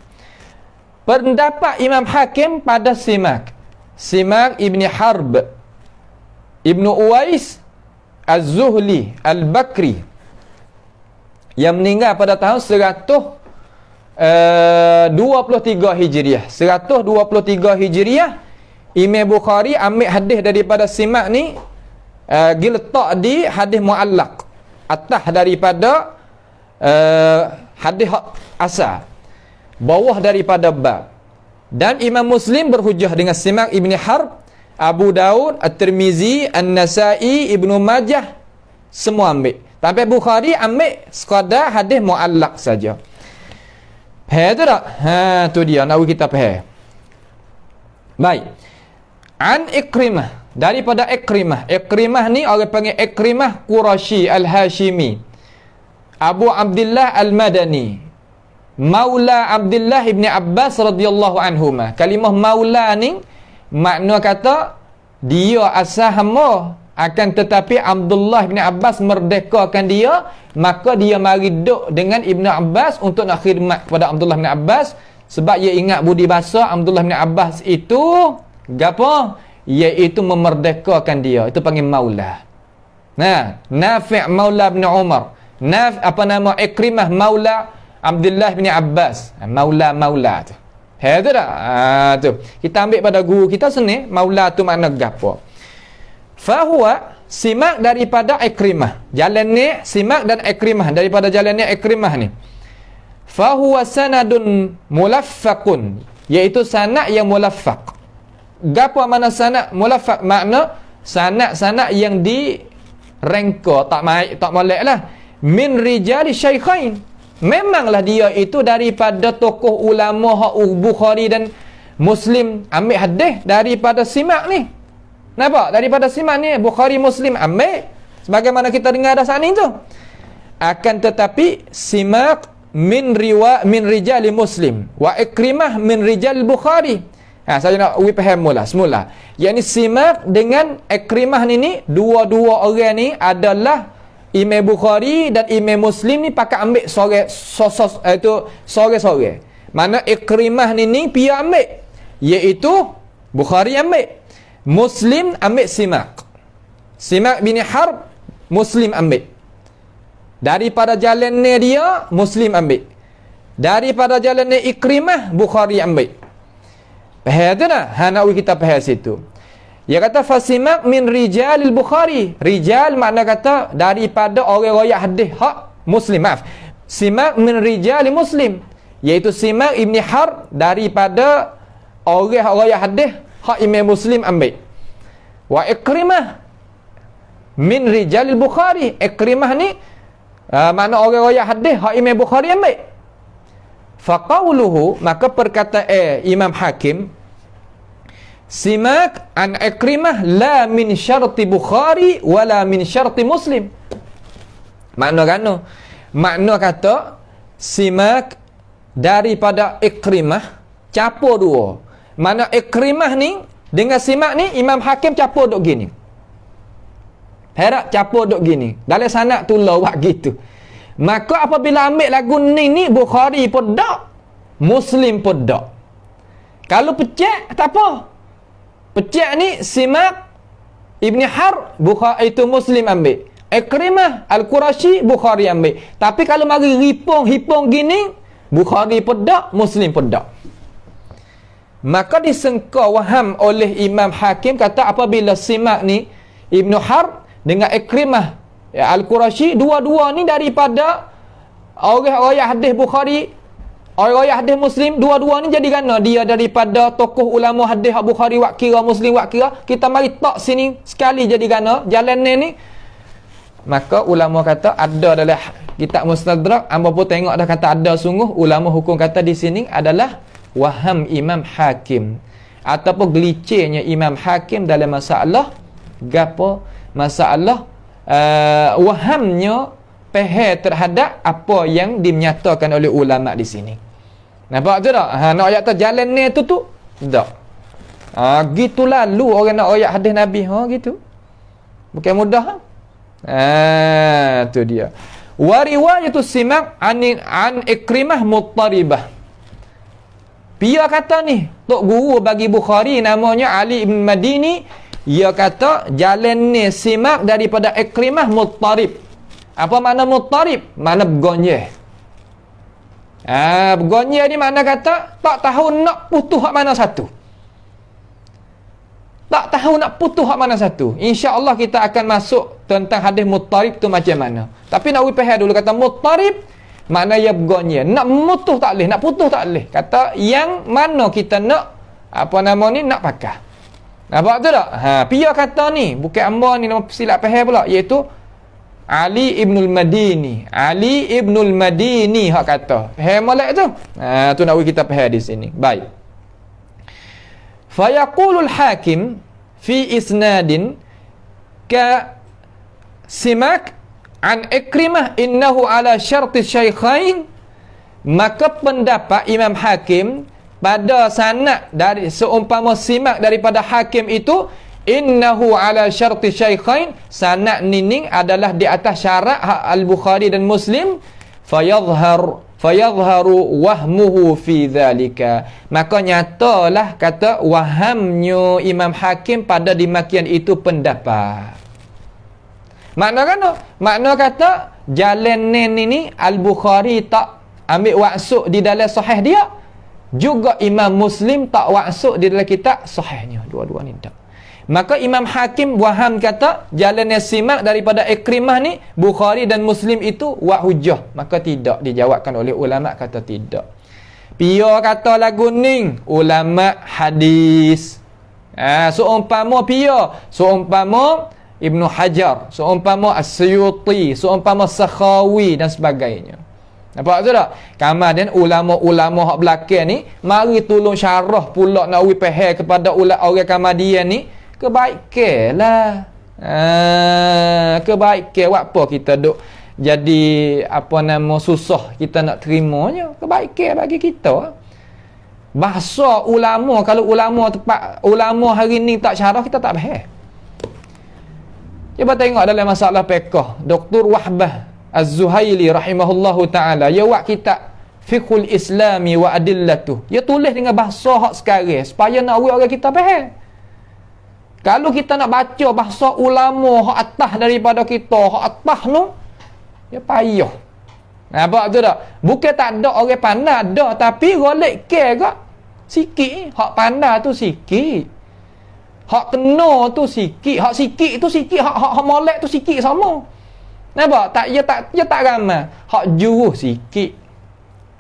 Pendapat Imam Hakim pada Simak. Simak Ibni Harb, Ibnu Uwais Az-Zuhli Al-Bakri, yang meninggal pada tahun 123 Hijriah. 123 Hijriah. Imam Bukhari ambil hadis daripada Simak ni, letak di hadis muallaq atas daripada hadis asal, bawah daripada bab. Dan Imam Muslim berhujah dengan Simak Ibni Harb, Abu Daud, At-Tirmizi, An-Nasai, Ibnu Majah, semua ambil. Tapi Bukhari ambil sekadar hadis muallaq saja. Faham tu tak? Tu dia nak kita faham. Baik. An Ikrimah, daripada Ikrimah. Ikrimah ni orang panggil Ikrimah Qurashi Al-Hashimi, Abu Abdullah Al-Madani, Maula Abdullah ibni Abbas radhiyallahu anhuma. Kalimah maula ni makna kata dia asal hamba, akan tetapi Abdullah ibni Abbas merdekakan dia, maka dia mari duduk dengan Ibnu Abbas untuk nak khidmat kepada Abdullah ibni Abbas, sebab ia ingat budi bahasa Abdullah ibni Abbas itu gapo, iaitu memerdekakan dia. Itu panggil maula. Nah, Nafi' maula bin Umar, Ikrimah maula Abdullah bin Abbas, maula tu. Tu dah. Tu. Kita ambil pada guru kita sini, maula tu makna gapo. Fahuwa Simak daripada Ikrimah. Jalan ni Simak dan Ikrimah, daripada jalan ni Ikrimah ni. Fahuwa sanadun mulaffaqun, iaitu sanad yang mulaffaq. Gapo makna sanad mulaffaq? Makna sanad-sanad yang direngka, tak molek lah. Min rijali syaikhain, memanglah dia itu daripada tokoh ulama hak Bukhari dan Muslim ambil hadis daripada Simak ni. Nampak? Daripada Simak ni Bukhari Muslim ambil, sebagaimana kita dengar dah saat ni tu. Akan tetapi Simak min rijali Muslim wa Ikrimah min rijal Bukhari. Saya nak faham semula. Yang ni Simak dengan Ikrimah ni dua-dua orang ni adalah Imam Bukhari dan Imam Muslim ni pakai ambil sore. Mana Ikrimah ni pia ambil, iaitu Bukhari ambil, Muslim ambil Simak. Simak bin Harb, Muslim ambil. Daripada jalan ni dia, Muslim ambil. Daripada jalan ni Ikrimah, Bukhari ambil. Faham tu tak? Nak kita faham situ. Dia kata fasimak min rijalil Bukhari. Rijal makna kata daripada orang royak hadis hak Muslim. Maaf. Simak min rijali Muslim, iaitu Simak Ibni Harb daripada orang royak hadis hak Imam Muslim ambil. Wa Ikrimah min rijalil Bukhari. Ikrimah ni makna orang royak hadis hak Imam Bukhari ambil. Faqauluhu, maka perkataan Imam Hakim, Simak an Ikrimah la min syarti Bukhari wala min syarti Muslim. Makna kata, makna kata Simak daripada Ikrimah capur dua. Mana Ikrimah ni dengan Simak ni Imam Hakim capur duk gini. Herak capur duk gini. Dalam sanad tu lawak gitu. Maka apabila ambil lagu ni Bukhari pun dak, Muslim pun dak. Kalau pecah tak apa. Pecah ni Simak Ibni Harb, Bukhari itu Muslim ambil. Ikrimah Al-Qurashi, Bukhari ambil. Tapi kalau mari hipung gini, Bukhari pun dak, Muslim pun dak. Maka disangka waham oleh Imam Hakim, kata apabila Simak ni Ibnu Harb dengan Ikrimah Al-Qurashi, dua-dua ni daripada orang hadis Bukhari Orang-orang hadis Muslim dua-dua ni jadi gana dia daripada tokoh ulama hadis Abu Bukhari wak kira Muslim wak kira, kita mari tak sini sekali jadi gana jalan ni. Maka ulama kata ada dalam kitab Mustadrak, hangpa pun tengok dah kata ada sungguh. Ulama hukum kata di sini adalah waham Imam Hakim ataupun gelicirnya Imam Hakim dalam masalah gapo, masalah wahamnya pahal terhadap apa yang dinyatakan oleh ulama di sini. Nampak tu tak? Nak ayat tu jalan ni tu tak. Gitu lalu orang nak ayat hadis Nabi. Gitu. Bukan mudah. Tu dia. Wa riwayatu simak an Ikrimah muttaribah. Dia kata ni, tok guru bagi Bukhari namanya Ali ibn Madini, dia kata jalan ni simak daripada Ikrimah muttarib. Apa makna muttarib? Makna bergonye. Bergonye ni makna kata tak tahu nak putus hak mana satu. Tak tahu nak putus hak mana satu. InsyaAllah kita akan masuk tentang hadis muttarib tu macam mana. Tapi nak faham dulu kata muttarib makna ia bergonye. Nak mutus tak boleh, nak putus tak boleh. Kata yang mana kita nak apa nama ni nak pakai. Nampak tu tak? Pia kata ni, bukan amba ni nama silap faham pula, iaitu Ali ibnul Madini. Ali ibnul Madini hak kata. Faham molek tu? Tu nak kita faham di sini. Baik. Fa yaqulul hakim fi isnadin ka simak an Ikrimah innahu ala syarti syaikhain. Maka pendapat Imam Hakim pada sanad dari seumpama simak daripada Hakim itu innahu ala syarti syaikhain, sanad nining adalah di atas syarat Al-Bukhari dan Muslim. Fayadhharu wahmuhu fi dhalika, maka nyatalah kata wahamnya Imam Hakim pada demikian itu pendapat. Makna kan? Makna kata jalan ni Al-Bukhari tak ambil waksuk di dalam sahih dia, juga Imam Muslim tak waksuk di dalam kitab sahihnya. Dua-dua ni tak. Maka Imam Hakim waham kata jalannya simak daripada Ikrimah ni Bukhari dan Muslim itu wa hujjah. Maka tidak dijawabkan oleh ulama, kata tidak. Pia kata lagu ning ulama hadis. Seumpama pia, seumpama Ibnu Hajar, seumpama As-Suyuti, seumpama Sakhawi dan sebagainya. Nampak tu tak? Kemudian ulama-ulama hak belakang ni mari tolong syarah pula nak faham kepada orang kemudian ni. Kebaikan lah. Kebaikan. Apa kita duk jadi apa nama susah kita nak terimanya. Kebaikan bagi kita. Bahasa ulama, kalau ulama hari ni tak syarah, kita tak faham. Cuba tengok dalam masalah fiqh, Dr. Wahbah Az-Zuhaili rahimahullahu ta'ala, dia buat kitab Fiqhul Islami wa Adillatuh. Dia tulis dengan bahasa hak sekarang supaya nak orang kita faham. Kalau kita nak baca bahasa ulama hak atas daripada kita, hak atas tu, dia payah. Nampak tu tak? Bukan tak ada orang pandai, ada, tapi golek ke ke sikit. Hak pandai tu sikit. Hak kena tu sikit. Hak sikit tu sikit. Hak molek tu sikit sama. Nampak? Dia tak ramai. Hak juru sikit.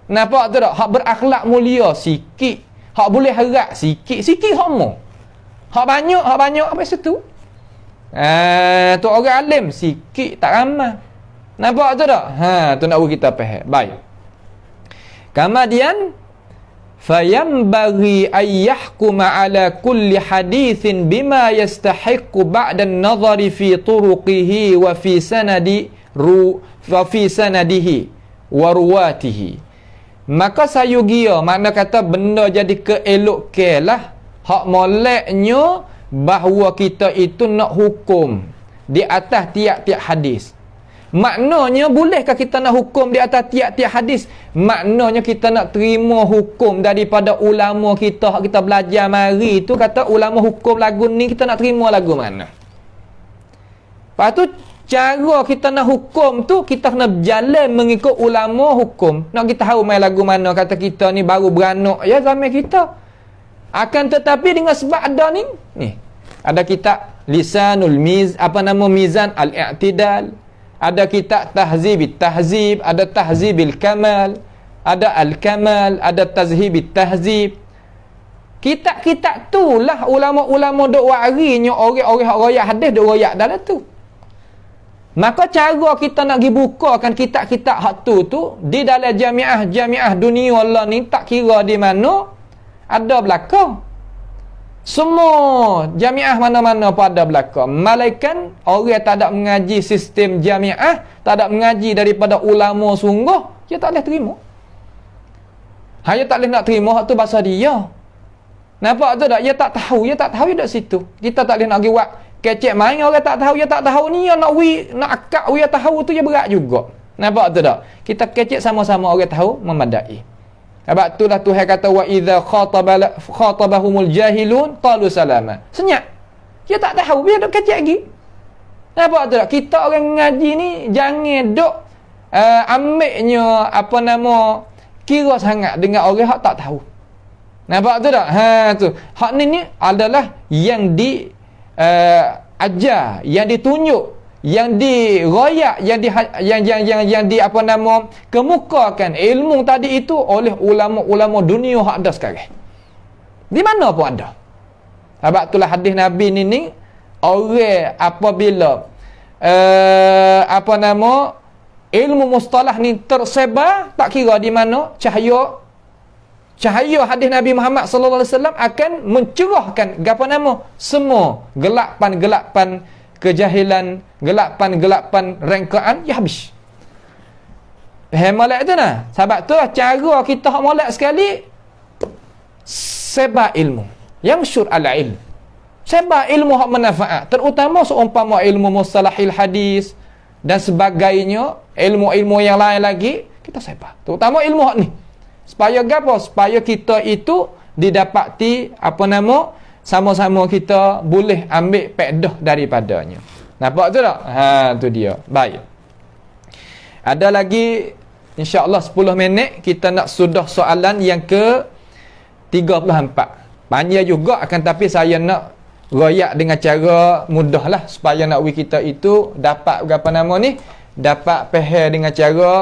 Nampak tu tak? Hak berakhlak mulia sikit. Hak boleh harap sikit. Sikit sama. Hak banyak apa situ? Tu orang alim sikit, tak ramai. Nampak tu tak? Tu nak kita faham. Baik. Kemudian fayambaghi ay yahkuma ala kulli hadithin bima yastahiqqu ba'da an-nazari fi turuqihi wa fi sanadihi wa ruwatihi. Maka sayugia, makna kata benda jadi keelok-kelah hak moleknya bahawa kita itu nak hukum di atas tiap-tiap hadis. Maknanya bolehkah kita nak hukum di atas tiap-tiap hadis? Maknanya kita nak terima hukum daripada ulama kita, hak kita belajar mari tu, kata ulama hukum lagu ni, kita nak terima lagu mana? Lepas tu cara kita nak hukum tu, kita kena berjalan mengikut ulama hukum. Nak kita tahu main lagu mana, kata kita ni baru beranak ya zaman kita. Akan tetapi dengan sebab ada ni ada kitab Lisanul Mizan Al-I'tidal, ada kitab Tahzib, ada Tahzibil Kamal, ada Al-Kamal, ada Tazhib Tahzib. Kitab-kitab tu lah ulama-ulama duk warinya orang-orang hak royak hadis duk royak dalam tu. Maka cara kita nak pergi bukakan kitab-kitab hak tu di dalam jamiah dunia Allah ni, tak kira di mana ada belaka. Semua jamiah mana-mana pun ada belaka. Malaikat orang tak ada mengaji sistem jamiah, tak ada mengaji daripada ulama sungguh, dia tak boleh terima. Hanya tak boleh nak terima hak tu bahasa dia. Nampak tu tak? Dia tak tahu dia duduk situ. Kita tak boleh nak pergi buat kecek main orang tak tahu, dia tak tahu ni, dia nak akak dia tahu tu dia berat juga. Nampak tu tak? Kita kecek sama-sama orang tahu memadai. Sebab itulah Tuhan kata wa idza khatabahumul jahilun qalu salama. Senyap. Dia tak tahu, dia duk kecek lagi. Nampak tu tak? Kita orang ngaji ni jangan duk ambilnya kira sangat dengan orang hak tak tahu. Nampak tu tak? Tu. Hak ni adalah yang di ajar, yang ditunjuk, yang diroyak, yang kemukakan ilmu tadi itu oleh ulama-ulama dunia hak ada sekarang. Di mana pun ada. Sebab itulah hadis Nabi ni orang apabila ilmu mustalah ni tersebar, tak kira di mana, cahaya hadis Nabi Muhammad sallallahu alaihi wasallam akan mencerahkan semua gelapan-gelapan kejahilan, gelapan-gelapan rengkaan, ya habis. Molek tu nah. Sebab tu cara kita hak molek sekali sebar ilmu. Yang syur ala ilm. Sebar ilmu hak manfaat, terutama seumpama ilmu mustalahil hadis dan sebagainya, ilmu-ilmu yang lain lagi kita sebar. Terutama ilmu hak ni. Supaya apa? Supaya kita itu didapati sama-sama kita boleh ambil faedah daripadanya. Nampak tu tak? Tu dia. Baik. Ada lagi insya-Allah 10 minit kita nak sudah soalan yang ke 34. Panjang juga akan, tapi saya nak royak dengan cara mudah lah supaya nak kita itu dapat dapat faham dengan cara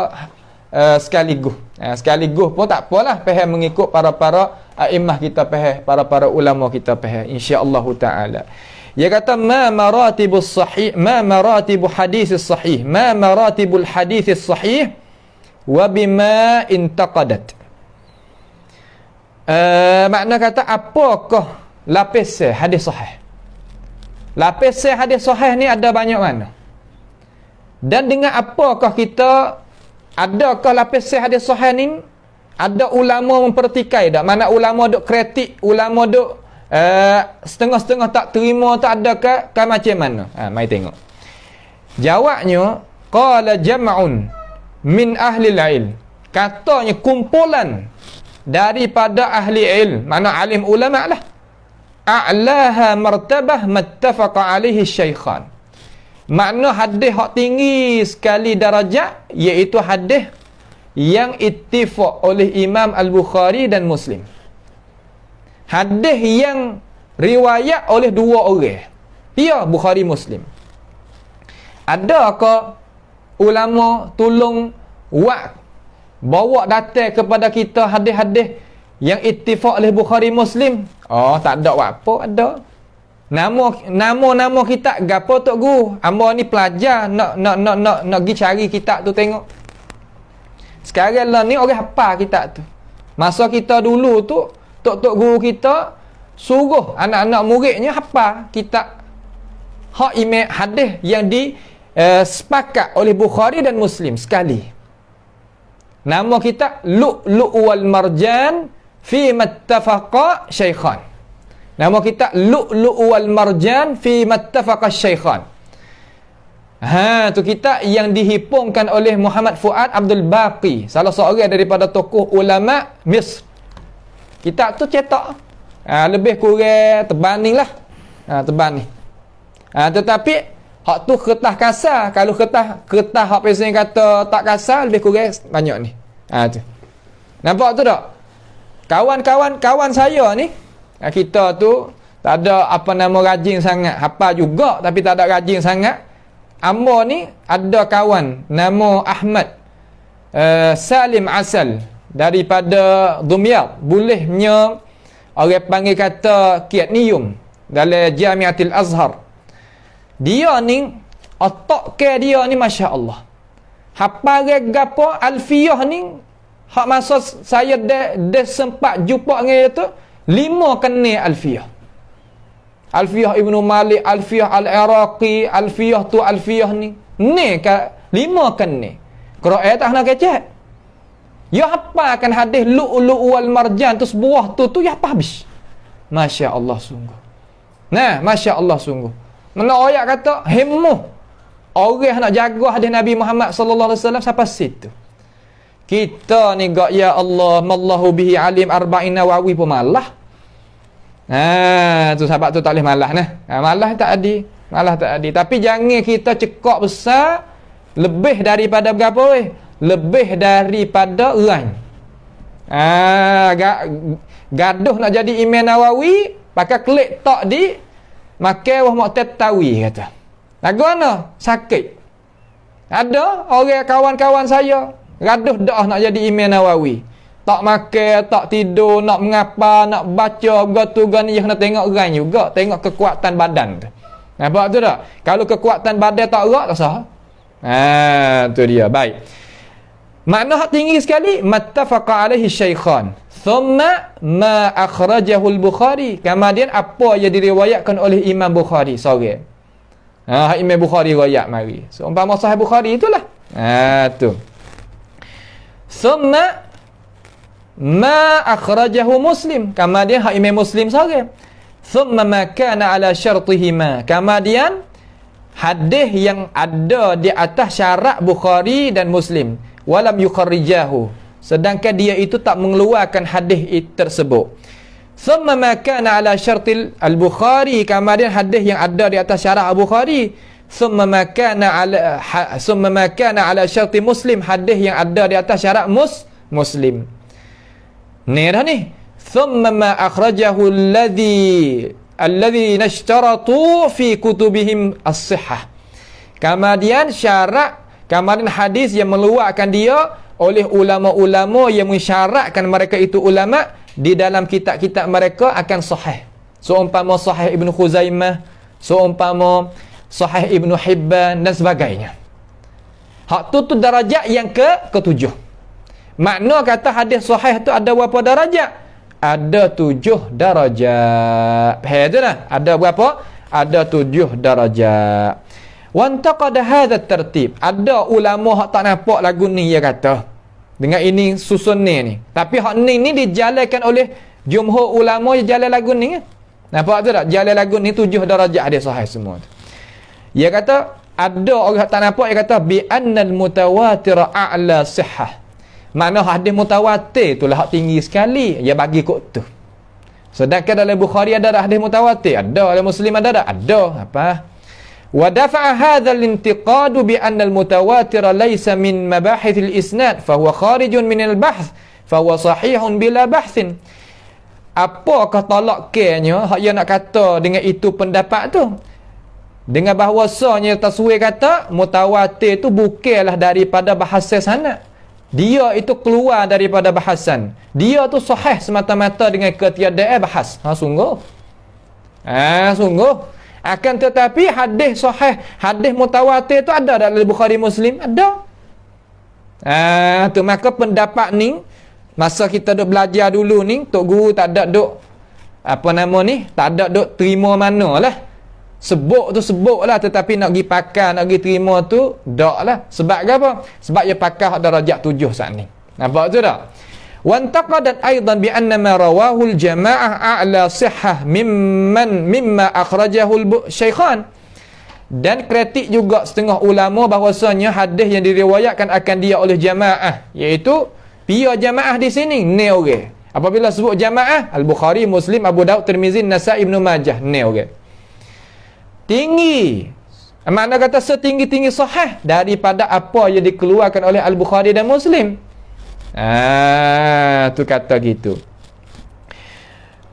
sekaligus. Sekaligus pun tak apalah, faham mengikut para a'immah kita faham, para ulama kita faham, insya-Allah taala. Dia kata ma maratibus sahih, ma maratibu hadis sahih, ma maratibul hadis sahih wa bima intaqadat. Makna kata apakah lapisan hadis sahih? Lapisan hadis sahih ni ada banyak mana? Dan dengan apakah kita, adakah lapisan hadis sahih ni ada ulama mempertikai tak? Mana ulama duk kritik, ulama duk setengah-setengah tak terima, tak ada ke macam mana? Mari tengok. Jawabnya qala jam'un min ahli ilm. Katanya kumpulan daripada ahli ilm, mana alim ulama lah. A'laha martabah mattafaqa alaihi syaikhan. Makna hadis hak tinggi sekali darajat, iaitu hadis yang ittifaq oleh Imam Al-Bukhari dan Muslim. Hadis yang riwayat oleh dua orang, dia Bukhari Muslim. Adakah ulama tolong bawa datang kepada kita hadis-hadis yang ittifaq oleh Bukhari Muslim? Tak ada apa ada. Nama kitab gapo tok guru? Hamba ni pelajar nak pergi cari kitab tu tengok. Sekarang lah ni orang hafal kitab tu. Masa kita dulu tu tok guru kita suruh anak-anak muridnya hafal kitab hak imam hadis yang sepakat oleh Bukhari dan Muslim sekali. Nama kitab Lu'lu' wal Marjan fi mattafaqa syaikhan. Nama kitab Lu'lu' wal Marjan fi mattafaqa syaikhan. Tu kitab yang dihipungkan oleh Muhammad Fuad Abdul Baqi, salah seorang daripada tokoh ulama Misr. Kitab tu cetak lebih kurang terbanding lah. Terbanding. Tetapi hak tu kertas kasar. Kalau kertas hak pesan kata tak kasar, lebih kurang banyak ni. Tu. Nampak tu tak? Kawan saya ni, kita tu tak ada rajin sangat, hafal juga tapi tak ada rajin sangat. Amba ni ada kawan nama Ahmad Salim Asal daripada Dumyat, bolehnya orang panggil kata Kiatnium dalam Jamiatul Azhar. Dia ni otak ke dia ni Masya Allah, hafal gapo Alfiyah ni, hak masa saya dah sempat jumpa dengan dia tu 5 kena Alfiyah. Alfiyah Ibnu Malik, Alfiyah Al-Iraqi, Alfiyah tu Alfiyah ni ka 5 kena. Qira'at tak nak kecek. Ya hafalkan hadis Lu'lu' wal Marjan tu sebuah tu ya apa habis. Masya Allah sungguh. Nah, Masya Allah sungguh. Mana ayat kata hemmuh orang nak jaga hadis Nabi Muhammad sallallahu alaihi wasallam sampai situ. Kita ni gak ya Allah mallahu bihi alim arba'in Nawawi pun malah. Tu sahabat tu tak boleh malah nah. Malah tak ada. Malah tak ada. Tapi jangan kita cekak besar lebih daripada berapa weh? Lebih daripada orang. Gaduh nak jadi Imam Nawawi, pakai klik tak di makan wah Mu'tatawi kata. Lagu mana? Sakit. Ada orang kawan-kawan saya gaduh dah nak jadi Imam Nawawi. Tak makan, tak tidur, nak mengapa, nak baca, gatu gani nak tengok orang juga, tengok kekuatan badan tu. Nampak tu tak? Kalau kekuatan badan tak erat tak sah. Tu dia. Baik. Makna hak tinggi sekali, mattafaqa alaihi syaikhan. Thumma ma akhrajahu al-Bukhari. Kemudian apa yang diriwayatkan oleh Imam Bukhari sore. Imam Bukhari riwayat mari. So umpama Sahih Bukhari itulah. Tu. Thumma ma akhrajahu Muslim. Kemudian hak Imam Muslim sore. Thumma ma kana ala syartihima. Kemudian hadis yang ada di atas syarat Bukhari dan Muslim, walam yukharrijahu, sedangkan dia itu tak mengeluarkan hadis tersebut. Thumma ma kana ala syartil al-Bukhari, kemudian hadis yang ada di atas syarat Al-Bukhari. Thumma ma kana ala syarti Muslim, hadis yang ada di atas syarat Muslim. Ni dah ni. Thumma ma akhrajahu alladhi nashtaratu fi kutubihim as-sihhah. Kemudian syarat, kemudian hadis yang mengeluarkan dia oleh ulama-ulama yang mensyaratkan mereka itu ulama di dalam kitab-kitab mereka akan sahih. Seumpama Sahih Ibnu Khuzaimah, seumpama Sahih Ibnu Hibban dan sebagainya. Hak tu darajat yang ke-7. Makna kata hadis sahih tu ada berapa darajat? Ada 7 darajat. Faham tu dah? Ada berapa? Ada 7 darajat. Wantaqada hadha tertib. Ada ulama hak tak nampak lagu ni dia kata. Dengan ini susun ni. Tapi hak ni dijalankan oleh jumhur ulama yang jalan lagu ni. Nampak tu tak? Jalan lagu ni 7 darajat hadis sahih semua tu. Dia kata ada orang tak nampak, dia kata bi annal mutawatir a'la sihhah. Makna hadis mutawatir itulah hak tinggi sekali. Dia bagi kod tu. Sedangkan dalam Bukhari ada hadis mutawatir, ada dalam Muslim ada. Apa? Wa dafa'a hadha al-intiqad bi anna al-mutawatir laysa min mabahith al-isnad fa huwa kharijun min al-bahth fa huwa sahihun bila bahthin. Apakah tolak-nya hak dia nak kata dengan itu pendapat tu? Dengan bahawasanya taswir kata mutawatir tu bukanlah daripada bahasa sanad. Dia itu keluar daripada bahasan. Dia tu sahih semata-mata dengan ketiadaan bahas. Sungguh. Sungguh. Akan tetapi hadis sahih, hadis mutawatir tu ada dalam Bukhari Muslim, ada. Tu maka pendapat ni masa kita duk belajar dulu ni, tok guru tak ada duk tak ada duk terima manalah. Sebut tu sebut lah, tetapi nak pergi pakar, nak pergi terima tu tak lah. Sebab apa? Sebab dia pakar darajat 7 saat ni. Nampak tu tak? Wantaqadat aidan bi anna ma rawahu al-jama'ah a'la sihhah mimma akhrajahu al-syaikhan. Dan kritik juga setengah ulama bahawasanya hadis yang diriwayatkan akan dia oleh jamaah, iaitu pia jamaah di sini ni orang. Apabila sebut jamaah, Al-Bukhari, Muslim, Abu Daud, Tirmizi, Nasa'i, Ibnu Majah, ni orang. Tinggi. Makna kata setinggi-tinggi sahih daripada apa yang dikeluarkan oleh Al-Bukhari dan Muslim. Tu kata gitu.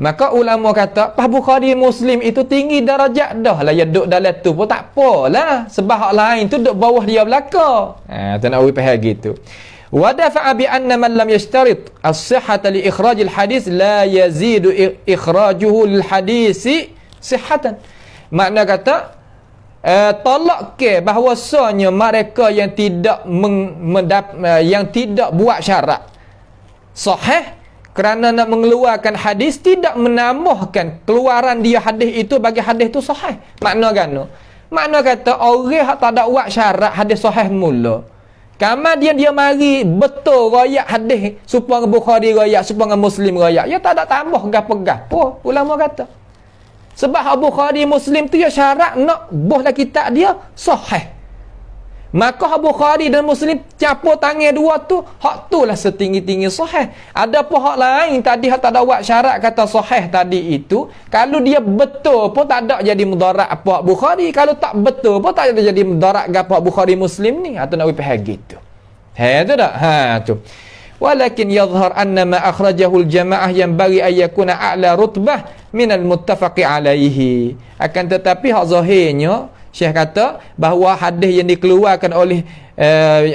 Maka ulama kata, Bukhari Muslim itu tinggi darajat dah lah. Ya duduk dalam tu pun tak apalah. Sebab hak lain tu duduk bawah dia belakang. Tu nak faham gitu. Wa dafa'a bi anna man lam yashtarit as-sihhata li ikhraj al-hadis la yazidu ikhrajuhu lil hadisi sihhatan. Makna kata tolak ke bahawasanya mereka yang tidak yang tidak buat syarat sahih kerana nak mengeluarkan hadis tidak menambahkan keluaran dia hadis itu bagi hadis itu sahih. Makna gano? Makna kata orang yang tak ada buat syarat hadis sahih mula. Kemudian dia mari betul royak hadis supaya Bukhari royak, supaya Muslim royak. Ya tak ada tambah gapo-gapo ulama kata. Sebab Bukhari Muslim tu ya syarat nak buhlah kitab dia sahih. Maka Bukhari dan Muslim capur tangan dua tu, hak tu lah setinggi-tinggi sahih. Ada pun hak lain tadi hak tak ada buat syarat kata sahih tadi itu, kalau dia betul pun tak ada jadi mudarat apa Bukhari, kalau tak betul pun tak ada jadi mudarat apa Bukhari Muslim ni. Atau nak faham gitu. Tu dak? Tu. Walakin yadhhar anna ma akhrajahu al-jamaah yanbaghi an yakuna a'la rutbah min al-muttafaqi alaihi. Akan tetapi hak zahirnya Syekh kata bahawa hadis yang dikeluarkan oleh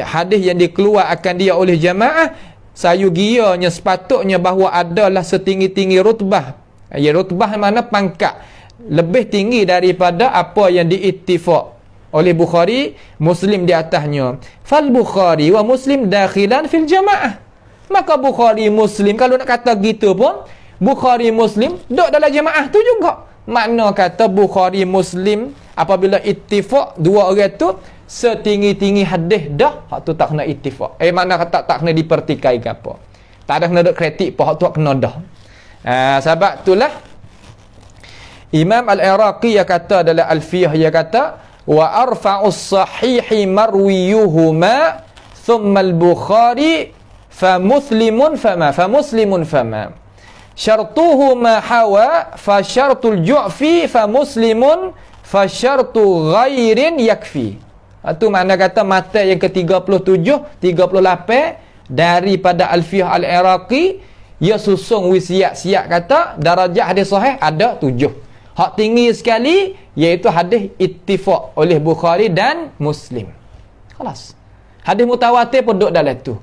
hadis yang dikeluarkan dia oleh jamaah sayugianya sepatutnya bahawa adalah setinggi-tinggi rutbah. Ya, rutbah mana pangkat lebih tinggi daripada apa yang diittifaq oleh Bukhari, Muslim di atasnya. Fal Bukhari wa Muslim dakhilan fil jamaah. Maka Bukhari Muslim kalau nak kata gitu pun Bukhari Muslim duduk dalam jamaah tu juga. Makna kata Bukhari Muslim apabila ittifaq dua orang tu setinggi-tinggi hadis dah, hak tu tak kena ittifaq. Makna kata tak kena dipertikai ke apa. Tak ada kena duk kritik apa, hak tu kena dah. Sebab itulah Imam Al-Iraqi yang kata dalam Alfiyah, dia kata wa arfa'us sahihi marwiyuhuma thumma al-Bukhari fa muslimun fama syartuhu ma hawa fa syartul ju'fi fa muslimun fa syartu ghairin yakfi. Itu makna kata mata yang ke-37 38 daripada Alfiyah Al-Iraqi, ia susung wisiat-siat kata darajah hadis sahih ada 7. Hak tinggi sekali iaitu hadis ittifaq oleh Bukhari dan Muslim. Kelas. Hadis mutawatir pun duduk dalam tu.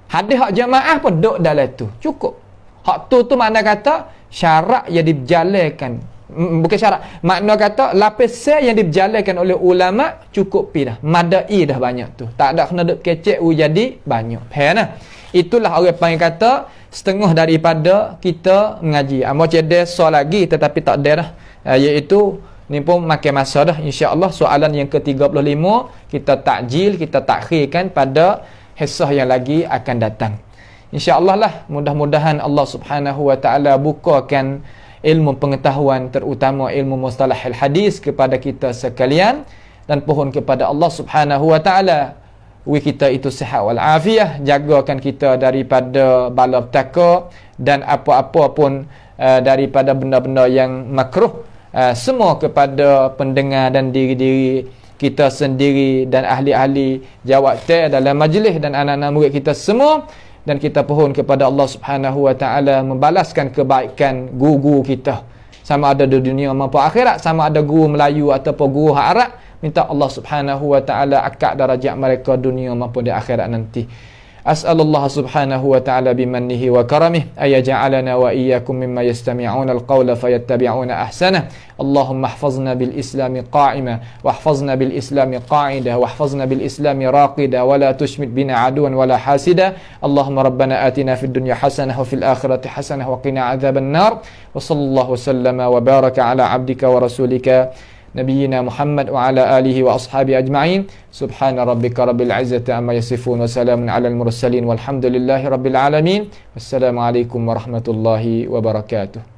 Hadis hak jamaah pun duduk dalam tu. Cukup. Hak tu makna kata syarat yang diberjalankan. Bukan syarat. Makna kata lapisan yang diberjalankan oleh ulama cukup pi dah. Madai dah banyak tu. Tak ada kena duk kecek jadi banyak. Faham nah? Itulah orang panggil kata setengah daripada kita mengaji. Mau cedes soal lagi tetapi tak ada dah. Iaitu ni pun makan masa dah. InsyaAllah soalan yang ke-35 kita takjil, kita takhirkan pada hisah yang lagi akan datang. InsyaAllah lah, mudah-mudahan Allah subhanahu wa ta'ala bukakan ilmu pengetahuan, terutama ilmu mustalahil hadis kepada kita sekalian, dan pohon kepada Allah subhanahu wa ta'ala kita itu sihat wal afiyah, jagakan kita daripada bala petaka dan apa-apa pun daripada benda-benda yang makruh, semua kepada pendengar dan diri-diri kita sendiri dan ahli-ahli jawab dalam majlis dan anak-anak murid kita semua. Dan kita pohon kepada Allah subhanahu wa ta'ala membalaskan kebaikan guru kita, sama ada di dunia maupun akhirat, sama ada guru Melayu ataupun guru Arab. Minta Allah subhanahu wa ta'ala akak darajat mereka dunia maupun di akhirat nanti. As'alullah subhanahu wa ta'ala bimannihi wa karamih ayaja'alana wa iyyakum mimma yastami'una al-qawla fayattabi'una ahsanah. Allahumma ihfazna bil islami qa'ima wa ihfazna bil islami qa'ida wa ihfazna bil islami raqida wa la tushmit bina aduwan wa la hasida. Allahumma rabbana atina fid dunya hasanah wa fil akhirati hasanah wa qina adzaban nar. Wa sallallahu sallama wa baraka ala abdika wa rasulika نبينا محمد وعلى آله وأصحابه أجمعين. سبحان ربك رب العزة عما يصفون وسلام على المرسلين والحمد لله رب العالمين. والسلام عليكم ورحمة الله وبركاته.